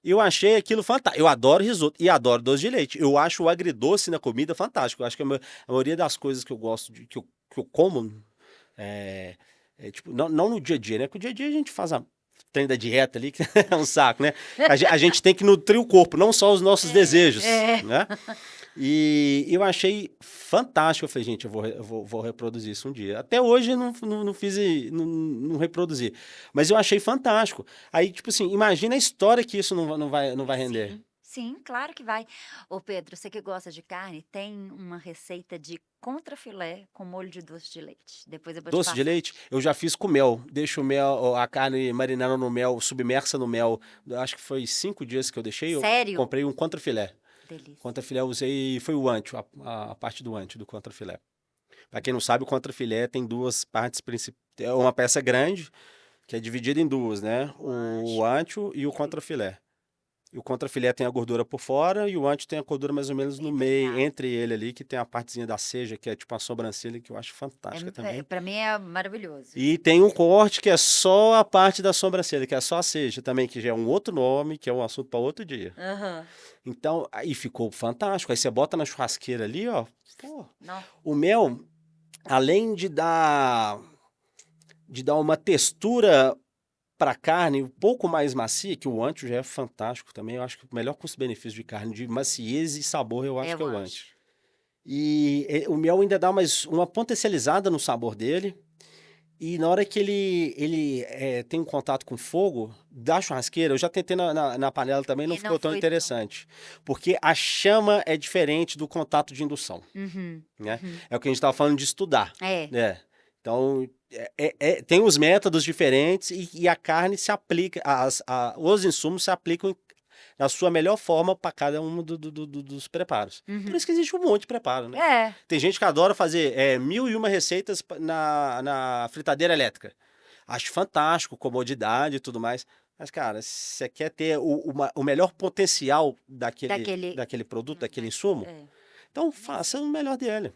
Eu achei aquilo fantástico. Eu adoro risoto e adoro doce de leite. Eu acho o agridoce na comida fantástico. Eu acho que a maioria das coisas que eu gosto, que eu como, tipo, não no dia a dia, né? Porque o dia a dia a gente faz a trem da dieta ali, que é um saco, né? A gente tem que nutrir o corpo, não só os nossos desejos, né? E eu achei fantástico. Eu falei, gente, eu vou reproduzir isso um dia. Até hoje eu não fiz, não reproduzi. Mas eu achei fantástico. Aí, tipo assim, imagina a história que isso não vai render. Sim, claro que vai. Ô Pedro, você que gosta de carne, tem uma receita de contrafilé com molho de doce de leite. Depois eu vou te Doce de passar. leite, eu já fiz com mel. Deixo o mel, a carne marinando no mel, submersa no mel. Acho que foi 5 dias que eu deixei. Sério? Eu comprei um contrafilé. Delícia. Contrafilé eu usei, foi o ancho, a parte do ancho do contrafilé. Para quem não sabe, o contrafilé tem duas partes principais. É uma peça grande, que é dividida em duas, né? O ancho e o contrafilé. E o contrafilé tem a gordura por fora e o ancho tem a gordura mais ou menos no meio, entre ele ali, que tem a partezinha da seja, que é tipo uma sobrancelha, que eu acho fantástica também. Para mim é maravilhoso. E tem um corte que é só a parte da sobrancelha, que é só a seja também, que já é um outro nome, que é um assunto para outro dia. Aham. Então, aí ficou fantástico. Aí você bota na churrasqueira ali, ó. Pô, Não. o mel, além de dar uma textura para carne um pouco mais macia, que o ancho já é fantástico também. Eu acho que o melhor custo-benefício de carne, de maciez e sabor, eu acho que é o ancho. E o mel ainda dá uma potencializada no sabor dele. E na hora que ele tem um contato com fogo da churrasqueira, eu já tentei na panela também, não E ficou não tão foi tão. interessante. Porque a chama é diferente do contato de indução, Uhum. né? Uhum. É o que a gente estava falando de estudar, É. né? Então, tem os métodos diferentes e a carne se aplica, os insumos se aplicam na sua melhor forma para cada um dos preparos. Uhum. Por isso que existe um monte de preparo, né? É. Tem gente que adora fazer 1001 receitas na fritadeira elétrica. Acho fantástico, comodidade e tudo mais. Mas, cara, se você quer ter o melhor potencial daquele produto, daquele insumo, É. então faça o melhor dele.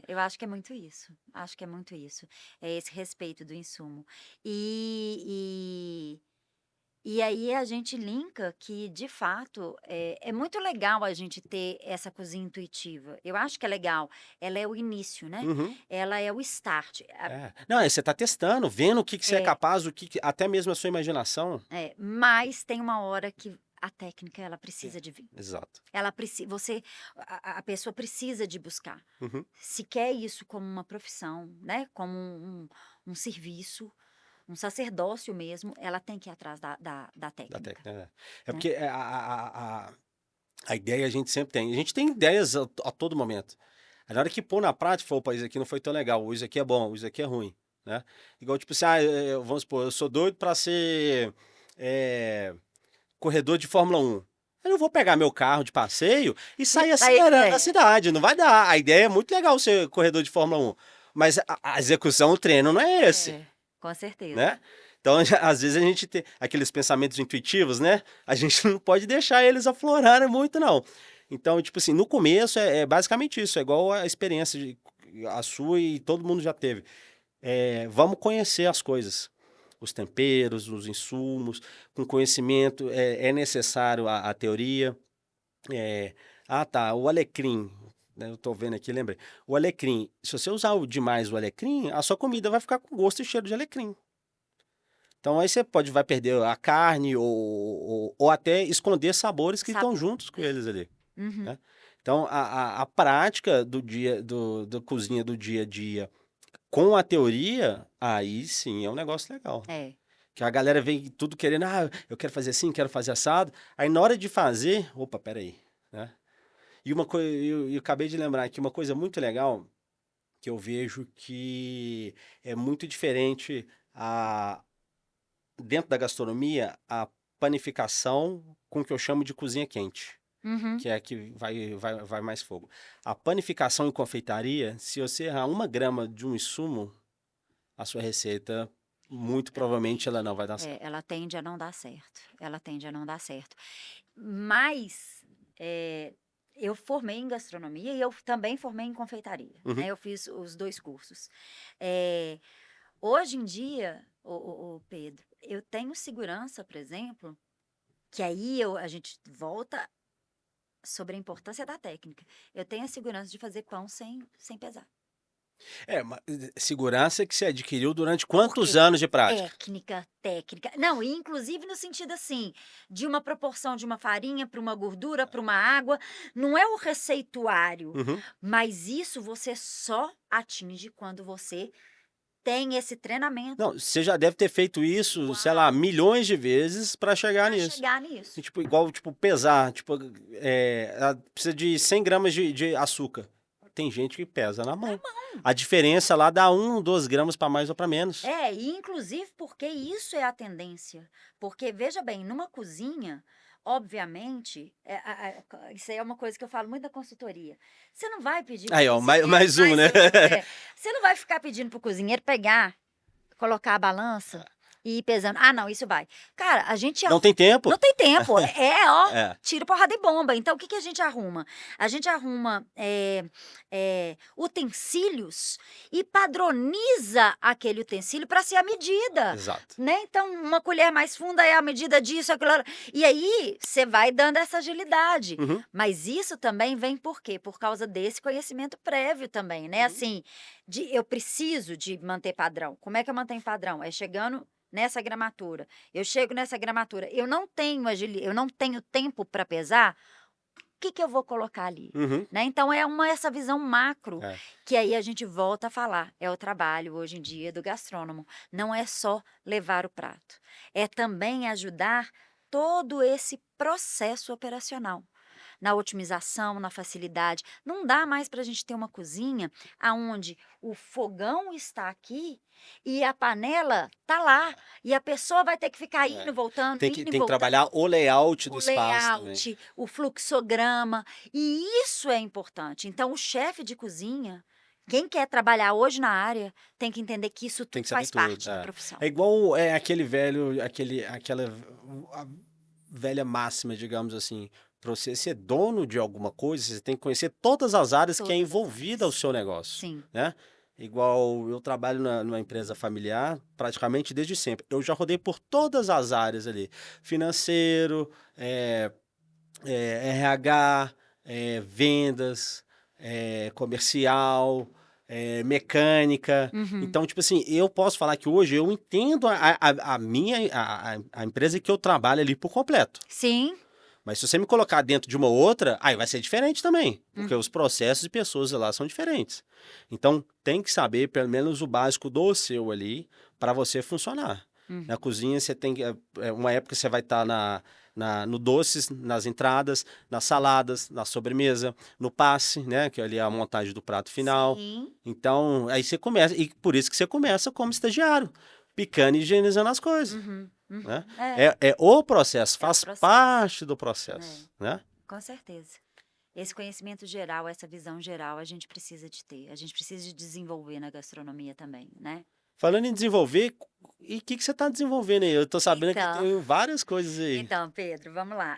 Eu acho que é muito isso. Acho que é muito isso. É esse respeito do insumo. E aí a gente linka que, de fato, é muito legal a gente ter essa cozinha intuitiva. Eu acho que é legal. Ela é o início, né? Uhum. Ela é o start. Não, você está testando, vendo o que você é capaz, até mesmo a sua imaginação. Mas tem uma hora que a técnica ela precisa de vir. Exato. Ela precisa, a pessoa precisa de buscar. Uhum. Se quer isso como uma profissão, né? Como um serviço, um sacerdócio mesmo, ela tem que ir atrás da técnica. É porque a ideia a gente sempre tem. A gente tem ideias a todo momento. Na hora que pôr na prática, fala, opa, isso aqui não foi tão legal, ou isso aqui é bom, ou isso aqui é ruim, né? Igual, tipo assim, vamos supor, eu sou doido para ser corredor de Fórmula 1. Eu não vou pegar meu carro de passeio e sair acelerando a cidade, não vai dar. A ideia é muito legal ser corredor de Fórmula 1, mas a execução, o treino não é esse. Com certeza. Né? Então, às vezes a gente tem aqueles pensamentos intuitivos, né? A gente não pode deixar eles aflorarem muito, não. Então, tipo assim, no começo é basicamente isso, é igual a experiência a sua e todo mundo já teve. Vamos conhecer as coisas, os temperos, os insumos, com conhecimento é necessário a teoria. O alecrim, né, eu tô vendo aqui, lembrei. O alecrim, se você usar demais o alecrim, a sua comida vai ficar com gosto e cheiro de alecrim. Então aí você vai perder a carne ou até esconder sabores que estão juntos com eles ali. Uhum. Né? Então a prática do cozinha do dia a dia com a teoria, aí sim é um negócio legal. Que a galera vem tudo querendo, eu quero fazer assim, quero fazer assado. Aí na hora de fazer, opa, peraí. Né? E uma coisa, eu acabei de lembrar aqui, uma coisa muito legal que eu vejo que é muito diferente dentro da gastronomia, a panificação com o que eu chamo de cozinha quente, que é a que vai mais fogo. A panificação em confeitaria, se você errar 1 grama de um insumo, a sua receita, muito provavelmente, ela não vai dar certo. Ela tende a não dar certo. Mas eu formei em gastronomia e eu também formei em confeitaria. Né? Eu fiz os 2 cursos. Hoje em dia, Pedro, eu tenho segurança, por exemplo, que aí a gente volta sobre a importância da técnica. Eu tenho a segurança de fazer pão sem pesar. Segurança que você adquiriu durante quantos anos de prática? Técnica. Não, inclusive no sentido assim, de uma proporção de uma farinha para uma gordura, para uma água. Não é o receituário, mas isso você só atinge quando você tem esse treinamento. Não, você já deve ter feito isso, sei lá, milhões de vezes para chegar nisso. E, igual, pesar, precisa de 100 gramas de açúcar. Tem gente que pesa na mão. A diferença lá dá 1, 2 gramas para mais ou para menos. E inclusive porque isso é a tendência. Porque, veja bem, numa cozinha, obviamente, isso aí é uma coisa que eu falo muito da consultoria. Você não vai pedir... Aí, ó, mais um, né? Você não vai ficar pedindo pro cozinheiro pegar, colocar a balança e ir pesando. Ah, não, isso vai. Cara, a gente Não tem tempo? não tem tempo. Ó, É. tiro, porrada e bomba. Então, o que que a gente arruma? A gente arruma utensílios e padroniza aquele utensílio para ser a medida, Exato. né? Então, uma colher mais funda é a medida disso, aquilo. E aí, você vai dando essa agilidade. Uhum. Mas isso também vem por quê? Por causa desse conhecimento prévio também, né? Assim, eu preciso de manter padrão. Como é que eu mantenho padrão? É chegando nessa gramatura. Eu chego nessa gramatura. Eu não tenho eu não tenho tempo para pesar. O que que eu vou colocar ali? Uhum. Né? Então, essa visão macro, É. que aí a gente volta a falar. É o trabalho, hoje em dia, do gastrônomo. Não é só levar o prato. É também ajudar todo esse processo operacional. Na otimização, na facilidade. Não dá mais para a gente ter uma cozinha onde o fogão está aqui e a panela está lá. E a pessoa vai ter que ficar indo, voltando, Tem indo que e voltando. trabalhar o layout do O espaço também. layout, o fluxograma, e isso é importante. Então, o chefe de cozinha, quem quer trabalhar hoje na área, tem que entender que isso Tem tudo que saber faz parte tudo. da É. profissão. É igual aquele velho, aquela a velha máxima, digamos assim. Para você ser dono de alguma coisa, você tem que conhecer todas as áreas que é Todas as envolvida ao áreas. seu negócio, Sim. né? Igual eu trabalho numa empresa familiar praticamente desde sempre. Eu já rodei por todas as áreas ali. Financeiro, RH, vendas, comercial, mecânica. Uhum. Então, tipo assim, eu posso falar que hoje eu entendo a empresa que eu trabalho ali por completo. Sim. Mas se você me colocar dentro de uma outra, aí vai ser diferente também, porque Uhum. os processos e pessoas lá são diferentes. Então, tem que saber pelo menos o básico do seu ali para você funcionar. Uhum. Na cozinha, você tem que. Uma época você vai estar no doces, nas entradas, nas saladas, na sobremesa, no passe, né? Que ali é a montagem do prato final. Sim. Então, aí você começa. E por isso que você começa como estagiário, picando e higienizando as coisas. Uhum. Uhum. Né? É, É o processo, o faz processo. parte do processo, né? Com certeza. Esse conhecimento geral, essa visão geral, a gente precisa de ter. A gente precisa de desenvolver na gastronomia também, né? Falando em desenvolver, e o que você está desenvolvendo aí? Eu tô sabendo que Então, tem várias coisas aí. então, Pedro, vamos lá.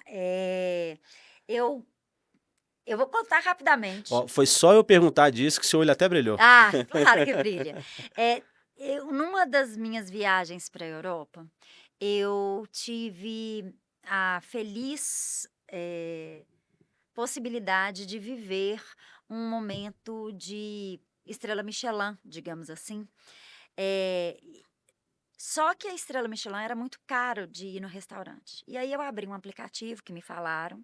Eu vou contar rapidamente. Ó, foi só eu perguntar disso que seu olho até brilhou. Ah, claro que brilha. Numa das minhas viagens para a Europa, eu tive a feliz possibilidade de viver um momento de estrela Michelin, digamos assim. Só que a estrela Michelin era muito caro de ir no restaurante. E aí eu abri um aplicativo que me falaram.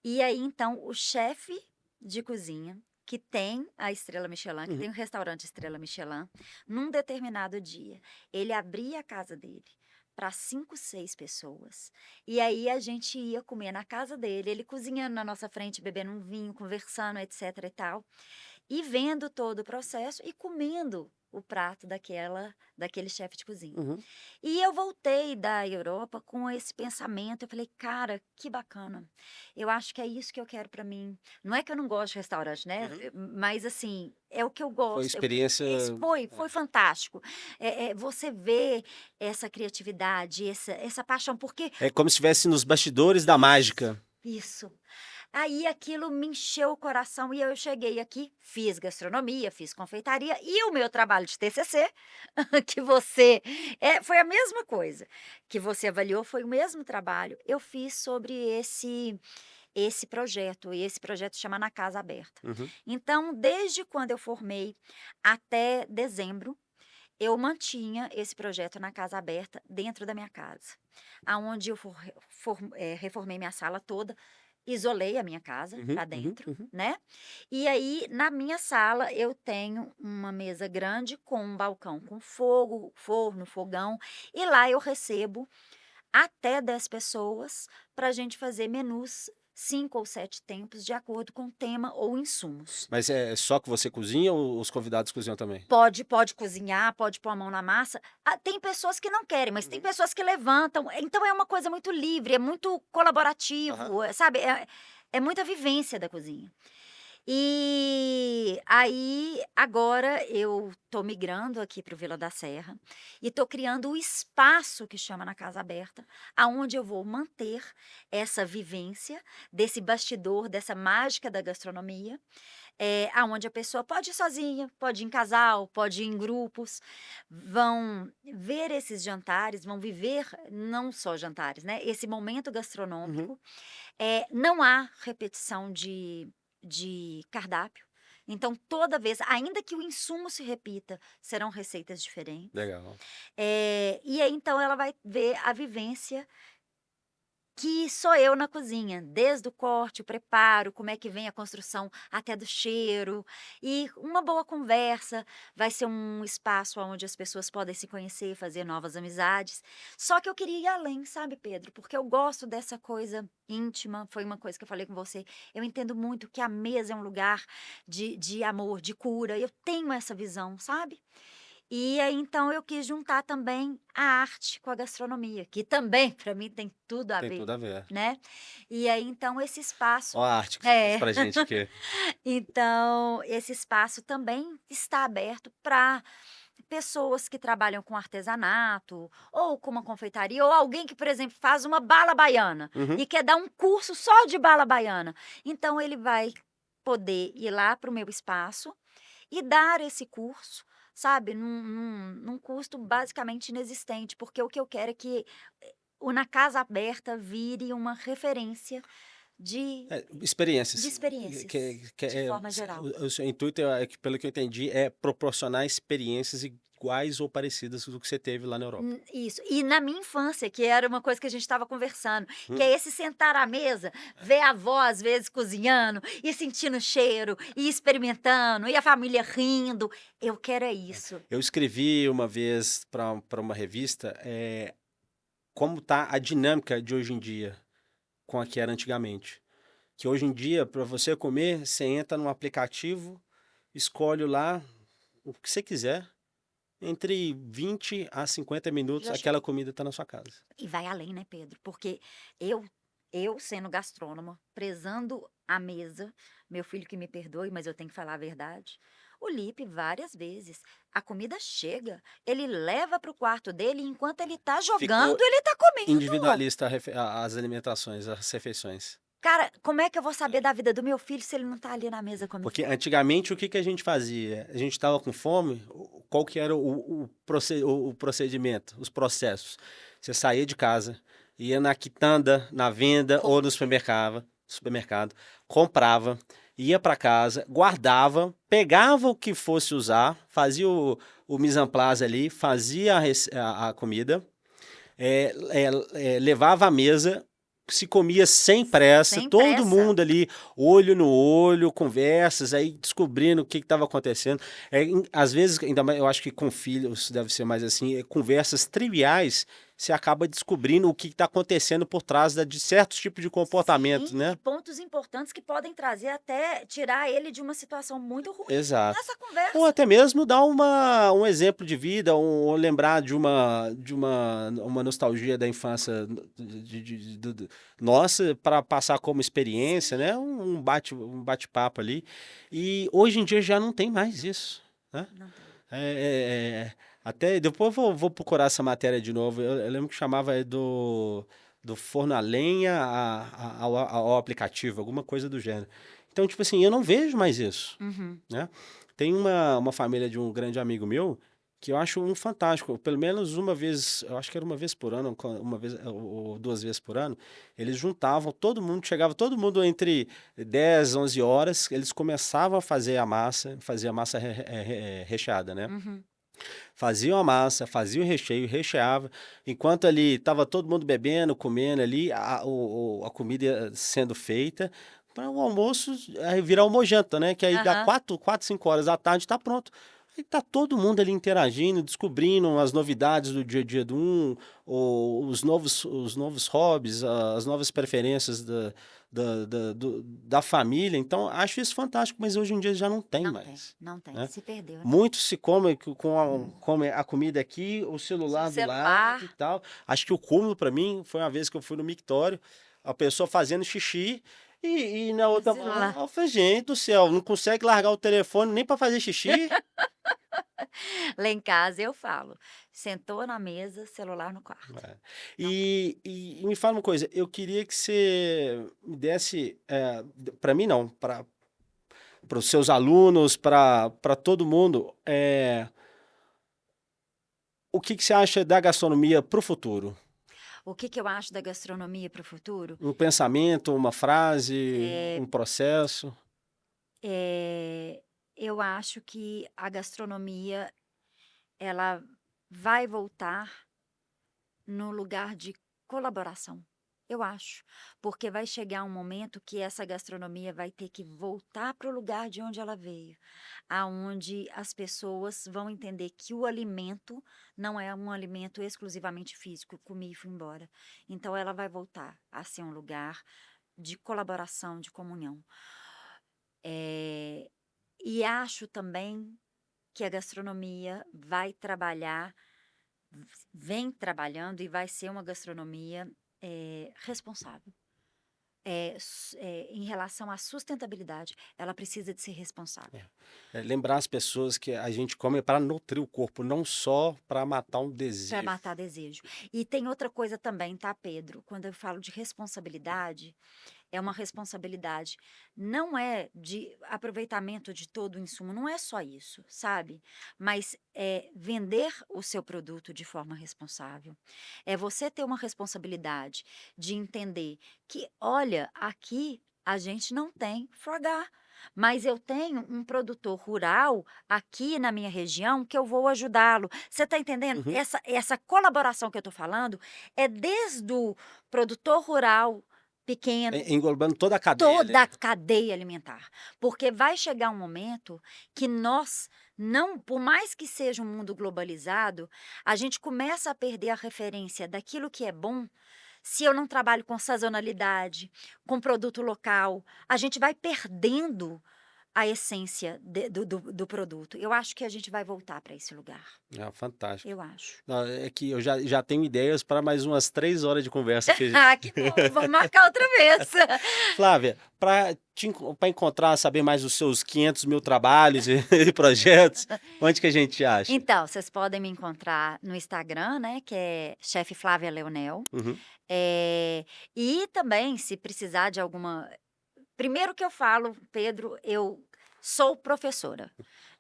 E aí, então, o chefe de cozinha, que tem a estrela Michelin, que tem um restaurante estrela Michelin, num determinado dia, ele abria a casa dele para 5, 6 pessoas. E aí a gente ia comer na casa dele, ele cozinhando na nossa frente, bebendo um vinho, conversando, etc e tal. E vendo todo o processo e comendo o prato daquele chefe de cozinha. E eu voltei da Europa com esse pensamento. Eu falei, cara, que bacana. Eu acho que é isso que eu quero para mim. Não é que eu não gosto de restaurante, né? Mas assim, é o que eu gosto. Foi experiência. Foi fantástico. Você vê essa criatividade, essa paixão, porque É como se estivesse nos bastidores da mágica. isso. Aí aquilo me encheu o coração e eu cheguei aqui, fiz gastronomia, fiz confeitaria e o meu trabalho de TCC, que foi a mesma coisa, que você avaliou, foi o mesmo trabalho. Eu fiz sobre esse projeto, e esse projeto chama Na Casa Aberta. Então, desde quando eu formei até dezembro, eu mantinha esse projeto Na Casa Aberta dentro da minha casa, aonde eu reformei minha sala toda, isolei a minha casa para dentro, né? E aí, na minha sala, eu tenho uma mesa grande com um balcão com fogo, forno, fogão, e lá eu recebo até 10 pessoas para a gente fazer menus 5 ou 7 tempos, de acordo com o tema ou insumos. Mas é só que você cozinha ou os convidados cozinham também? Pode cozinhar, pode pôr a mão na massa. Tem pessoas que não querem, mas tem pessoas que levantam. Então é uma coisa muito livre, é muito colaborativo, sabe? É muita vivência da cozinha. E aí, agora eu tô migrando aqui para o Vila da Serra e tô criando o espaço que chama na Casa Aberta, aonde eu vou manter essa vivência desse bastidor, dessa mágica da gastronomia, aonde a pessoa pode ir sozinha, pode ir em casal, pode ir em grupos, vão ver esses jantares, vão viver não só jantares, né, esse momento Uhum. gastronômico. Não há repetição de cardápio, então toda vez, ainda que o insumo se repita, serão receitas diferentes. Legal. E aí então ela vai ver a vivência que sou eu na cozinha, desde o corte, o preparo, como é que vem a construção até do cheiro, e uma boa conversa, vai ser um espaço onde as pessoas podem se conhecer, fazer novas amizades. Só que eu queria ir além, sabe, Pedro? Porque eu gosto dessa coisa íntima, foi uma coisa que eu falei com você. Eu entendo muito que a mesa é um lugar de amor, de cura. Eu tenho essa visão, sabe? E aí, então, eu quis juntar também a arte com a gastronomia, que também, para mim, tem tudo a Tem ver, tudo a ver. né. E aí, então, esse espaço Ó a arte que você fez é. pra gente aqui. Então, esse espaço também está aberto para pessoas que trabalham com artesanato, ou com uma confeitaria, ou alguém que, por exemplo, faz uma bala baiana Uhum. e quer dar um curso só de bala baiana. Então ele vai poder ir lá para o meu espaço e dar esse curso, sabe, num custo basicamente inexistente, porque o que eu quero é que o Na Casa Aberta vire uma referência de de Experiências. experiências, Que de é forma geral. o seu intuito é que, pelo que eu entendi, é proporcionar experiências iguais ou parecidas do que você teve lá na Europa. Isso. E na minha infância, que era uma coisa que a gente estava conversando, que é Uhum. esse sentar à mesa, ver a avó às vezes cozinhando, e sentindo o cheiro, e experimentando, e a família rindo. Eu quero é isso. Eu escrevi uma vez para uma revista, como tá a dinâmica de hoje em dia com a que era antigamente. Que hoje em dia, para você comer, você entra num aplicativo, escolhe lá o que você quiser, entre 20 a 50 minutos Já aquela chegou. comida está na sua casa. E vai além, né, Pedro? Porque eu eu sendo gastrônoma, prezando a mesa, meu filho que me perdoe, mas eu tenho que falar a verdade, o Lipe várias vezes, a comida chega, ele leva para o quarto dele e enquanto ele tá Ficou jogando, ele tá comendo. individualista as alimentações, as refeições. Cara, como é que eu vou saber da vida do meu filho se ele não tá ali na mesa comigo? Porque antigamente o que que a gente fazia? A gente estava com fome, qual que era o procedimento, os processos? Você saía de casa, ia na quitanda, na venda Com ou no supermercado, comprava, ia para casa, guardava, pegava o que fosse usar, fazia o mise en place ali, fazia a comida, levava à mesa, se comia sem pressa, sem todo pressa. mundo ali, olho no olho, conversas, aí descobrindo o que estava acontecendo. Às vezes, ainda mais, eu acho que com filhos deve ser mais assim, conversas triviais, você acaba descobrindo o que está acontecendo por trás de certos tipos de comportamentos, Sim, e né? pontos importantes que podem trazer até tirar ele de uma situação muito ruim Exato. nessa Ou conversa. até mesmo dar um exemplo de vida, ou lembrar de uma nostalgia da infância nossa para passar como experiência, Sim, né? Um bate-papo ali. E hoje em dia já não tem mais isso, né? não tem. Até depois eu vou procurar essa matéria de novo. Eu lembro que chamava do forno a lenha ao aplicativo, alguma coisa do gênero. Então, tipo assim, eu não vejo mais isso, Uhum. né? Tem uma família de um grande amigo meu que eu acho um fantástico. Pelo menos uma vez, eu acho que era uma vez por ano, uma vez ou duas vezes por ano, eles juntavam todo mundo, chegava todo mundo entre 10, 11 horas, eles começavam a fazer a massa, fazia a massa recheada, né? Uhum. Faziam a massa, faziam o recheio, recheava, enquanto ali estava todo mundo bebendo, comendo ali, a comida sendo feita, para o almoço virar almojanta, né? Que aí dá Aham. 5 horas da tarde está pronto. Aí tá todo mundo ali interagindo, descobrindo as novidades do dia a dia ou os novos hobbies, as novas preferências da família. Então, acho isso fantástico, mas hoje em dia já não tem Não tem, mais, não tem. né? Se perdeu, né? Muito se come come a comida aqui, o O celular do lado e celular. tal. Acho que o cúmulo para mim foi uma vez que eu fui no mictório, a pessoa fazendo xixi E na outra mão, Celular. eu falei, gente do céu, não consegue largar o telefone nem para fazer xixi? Lá em casa eu falo: "Sentou na mesa, celular no quarto". É. Não E me fala uma coisa, eu queria que você me desse, para mim não, para os seus alunos, para todo mundo, o que que você acha da gastronomia para o futuro? O que que eu acho da gastronomia para o futuro? Um pensamento, uma frase, Eh um processo? eh, eu acho que a gastronomia, ela vai voltar no lugar de colaboração, eu acho, porque vai chegar um momento que essa gastronomia vai ter que voltar para o lugar de onde ela veio, aonde as pessoas vão entender que o alimento não é um alimento exclusivamente físico, comi e fui embora. Então ela vai voltar a ser um lugar de colaboração, de comunhão. Eh, e acho também que a gastronomia vai trabalhar, vem trabalhando e vai ser uma gastronomia, responsável. Em relação à sustentabilidade, ela precisa de ser responsável. Lembrar as pessoas que a gente come para nutrir o corpo, não só para matar um Para desejo. matar desejo. E tem outra coisa também, tá, Pedro? Quando eu falo de responsabilidade, é uma responsabilidade, não é de aproveitamento de todo o insumo, não é só isso, sabe? Mas é vender o seu produto de forma responsável. É você ter uma responsabilidade de entender que, olha, aqui a gente não tem foie gras, mas eu tenho um produtor rural aqui na minha região que eu vou ajudá-lo. Você está entendendo? Uhum. Essa colaboração que eu estou falando é desde o produtor rural pequeno, Englobando toda a cadeia ali. toda a cadeia alimentar, porque vai chegar um momento que nós não, por mais que seja um mundo globalizado, a gente começa a perder a referência daquilo que é bom. Se eu não trabalho com sazonalidade, com produto local, a gente vai perdendo a essência do produto. Eu acho que a gente vai voltar para esse lugar, Ah, fantástico. eu acho. Não, é que eu já tenho ideias para mais umas 3 horas de conversa aqui. Ah, que bom, vamos marcar outra vez. Flávia, para encontrar, saber mais dos seus 500.000 trabalhos e e projetos, onde que a gente acha? Então, vocês podem me encontrar no Instagram, né, que é chefe Flávia Leonel. Uhum. E também, se precisar de alguma. Primeiro que eu falo, Pedro, eu sou professora.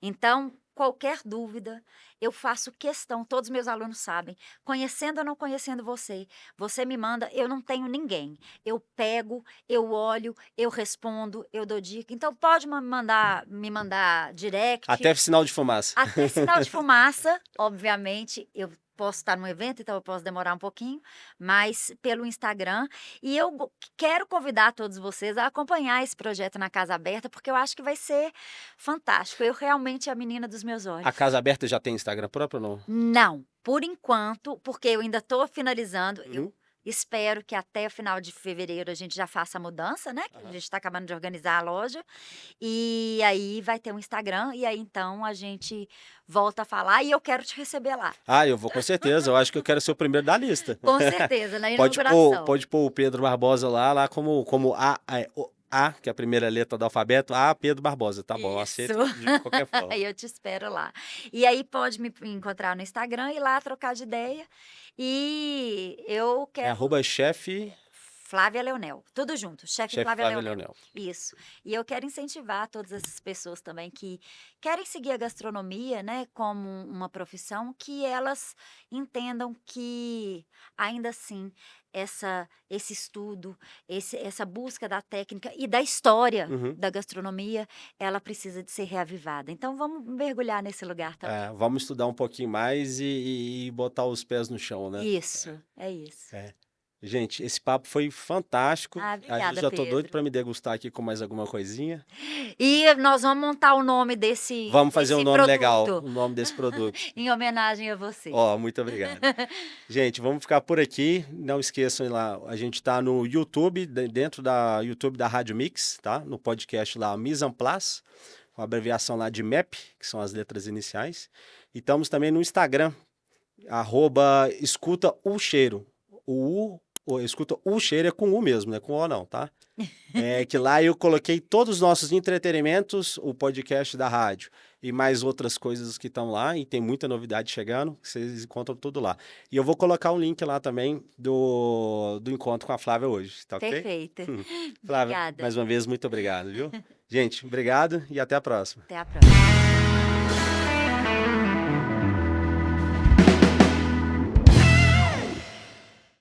Então, qualquer dúvida, eu faço questão, todos os meus alunos sabem, conhecendo ou não conhecendo você, você me manda, eu não tenho ninguém. Eu pego, eu olho, eu respondo, eu dou dica. Então, pode me mandar direct. Até sinal de fumaça. Até sinal de fumaça, obviamente, eu posso estar num evento, então eu posso demorar um pouquinho, mas pelo Instagram. E eu quero convidar todos vocês a acompanhar esse projeto na Casa Aberta, porque eu acho que vai ser fantástico. Eu realmente é a menina dos meus A olhos. Casa Aberta já tem Instagram próprio ou não? Não, por enquanto, porque eu ainda estou finalizando. Eu Uhum. espero que até o final de fevereiro a gente já faça a mudança, né? Que a Aham. gente está acabando de organizar a loja. E aí vai ter um Instagram, e aí então a gente volta a falar e eu quero te receber lá. Ah, eu vou com certeza. Eu acho que eu quero ser o primeiro da lista. Com certeza, na Pode pôr, inauguração. pode pôr o Pedro Barbosa lá como A, que é a primeira letra do alfabeto, A, Pedro Barbosa. Tá bom, eu Isso. aceito de qualquer forma. Aí eu te espero lá. E aí pode me encontrar no Instagram e lá trocar de ideia. E eu É quero @chefe Flávia Leonel, tudo junto, chefe chefe Flávia Flávia Leonel. Leonel. Isso. E eu quero incentivar todas essas pessoas também que querem seguir a gastronomia, né, como uma profissão, que elas entendam que, ainda assim, esse estudo, essa busca da técnica e da história Uhum. da gastronomia, ela precisa de ser reavivada. Então vamos mergulhar nesse lugar também. Vamos estudar um pouquinho mais e botar os pés no chão, né? Isso, é isso. É. Gente, esse papo foi fantástico. Ah, Aí eu obrigada, já tô doido Pedro. para me degustar aqui com mais alguma coisinha. E nós vamos montar o nome desse Vamos fazer um desse nome legal, produto, o nome desse produto. em homenagem a você. Ó, muito obrigado. Gente, vamos ficar por aqui. Não esqueçam ir lá, a gente tá no YouTube, dentro da YouTube da Rádio Mix, tá? No podcast lá, Mise en Place, com a abreviação lá de MEP, que são as letras iniciais. E estamos também no Instagram, @escuta o cheiro. O U, escuta o cheiro é com U mesmo, não é com O não, tá? Que lá eu coloquei todos os nossos entretenimentos, o podcast da rádio e mais outras coisas que estão lá, e tem muita novidade chegando, vocês encontram tudo lá. E eu vou colocar um link lá também do encontro com a Flávia hoje, tá ok? Perfeito. Flávia, Obrigada. mais uma vez, muito obrigado, viu? Gente, obrigado e até a próxima. Até a próxima.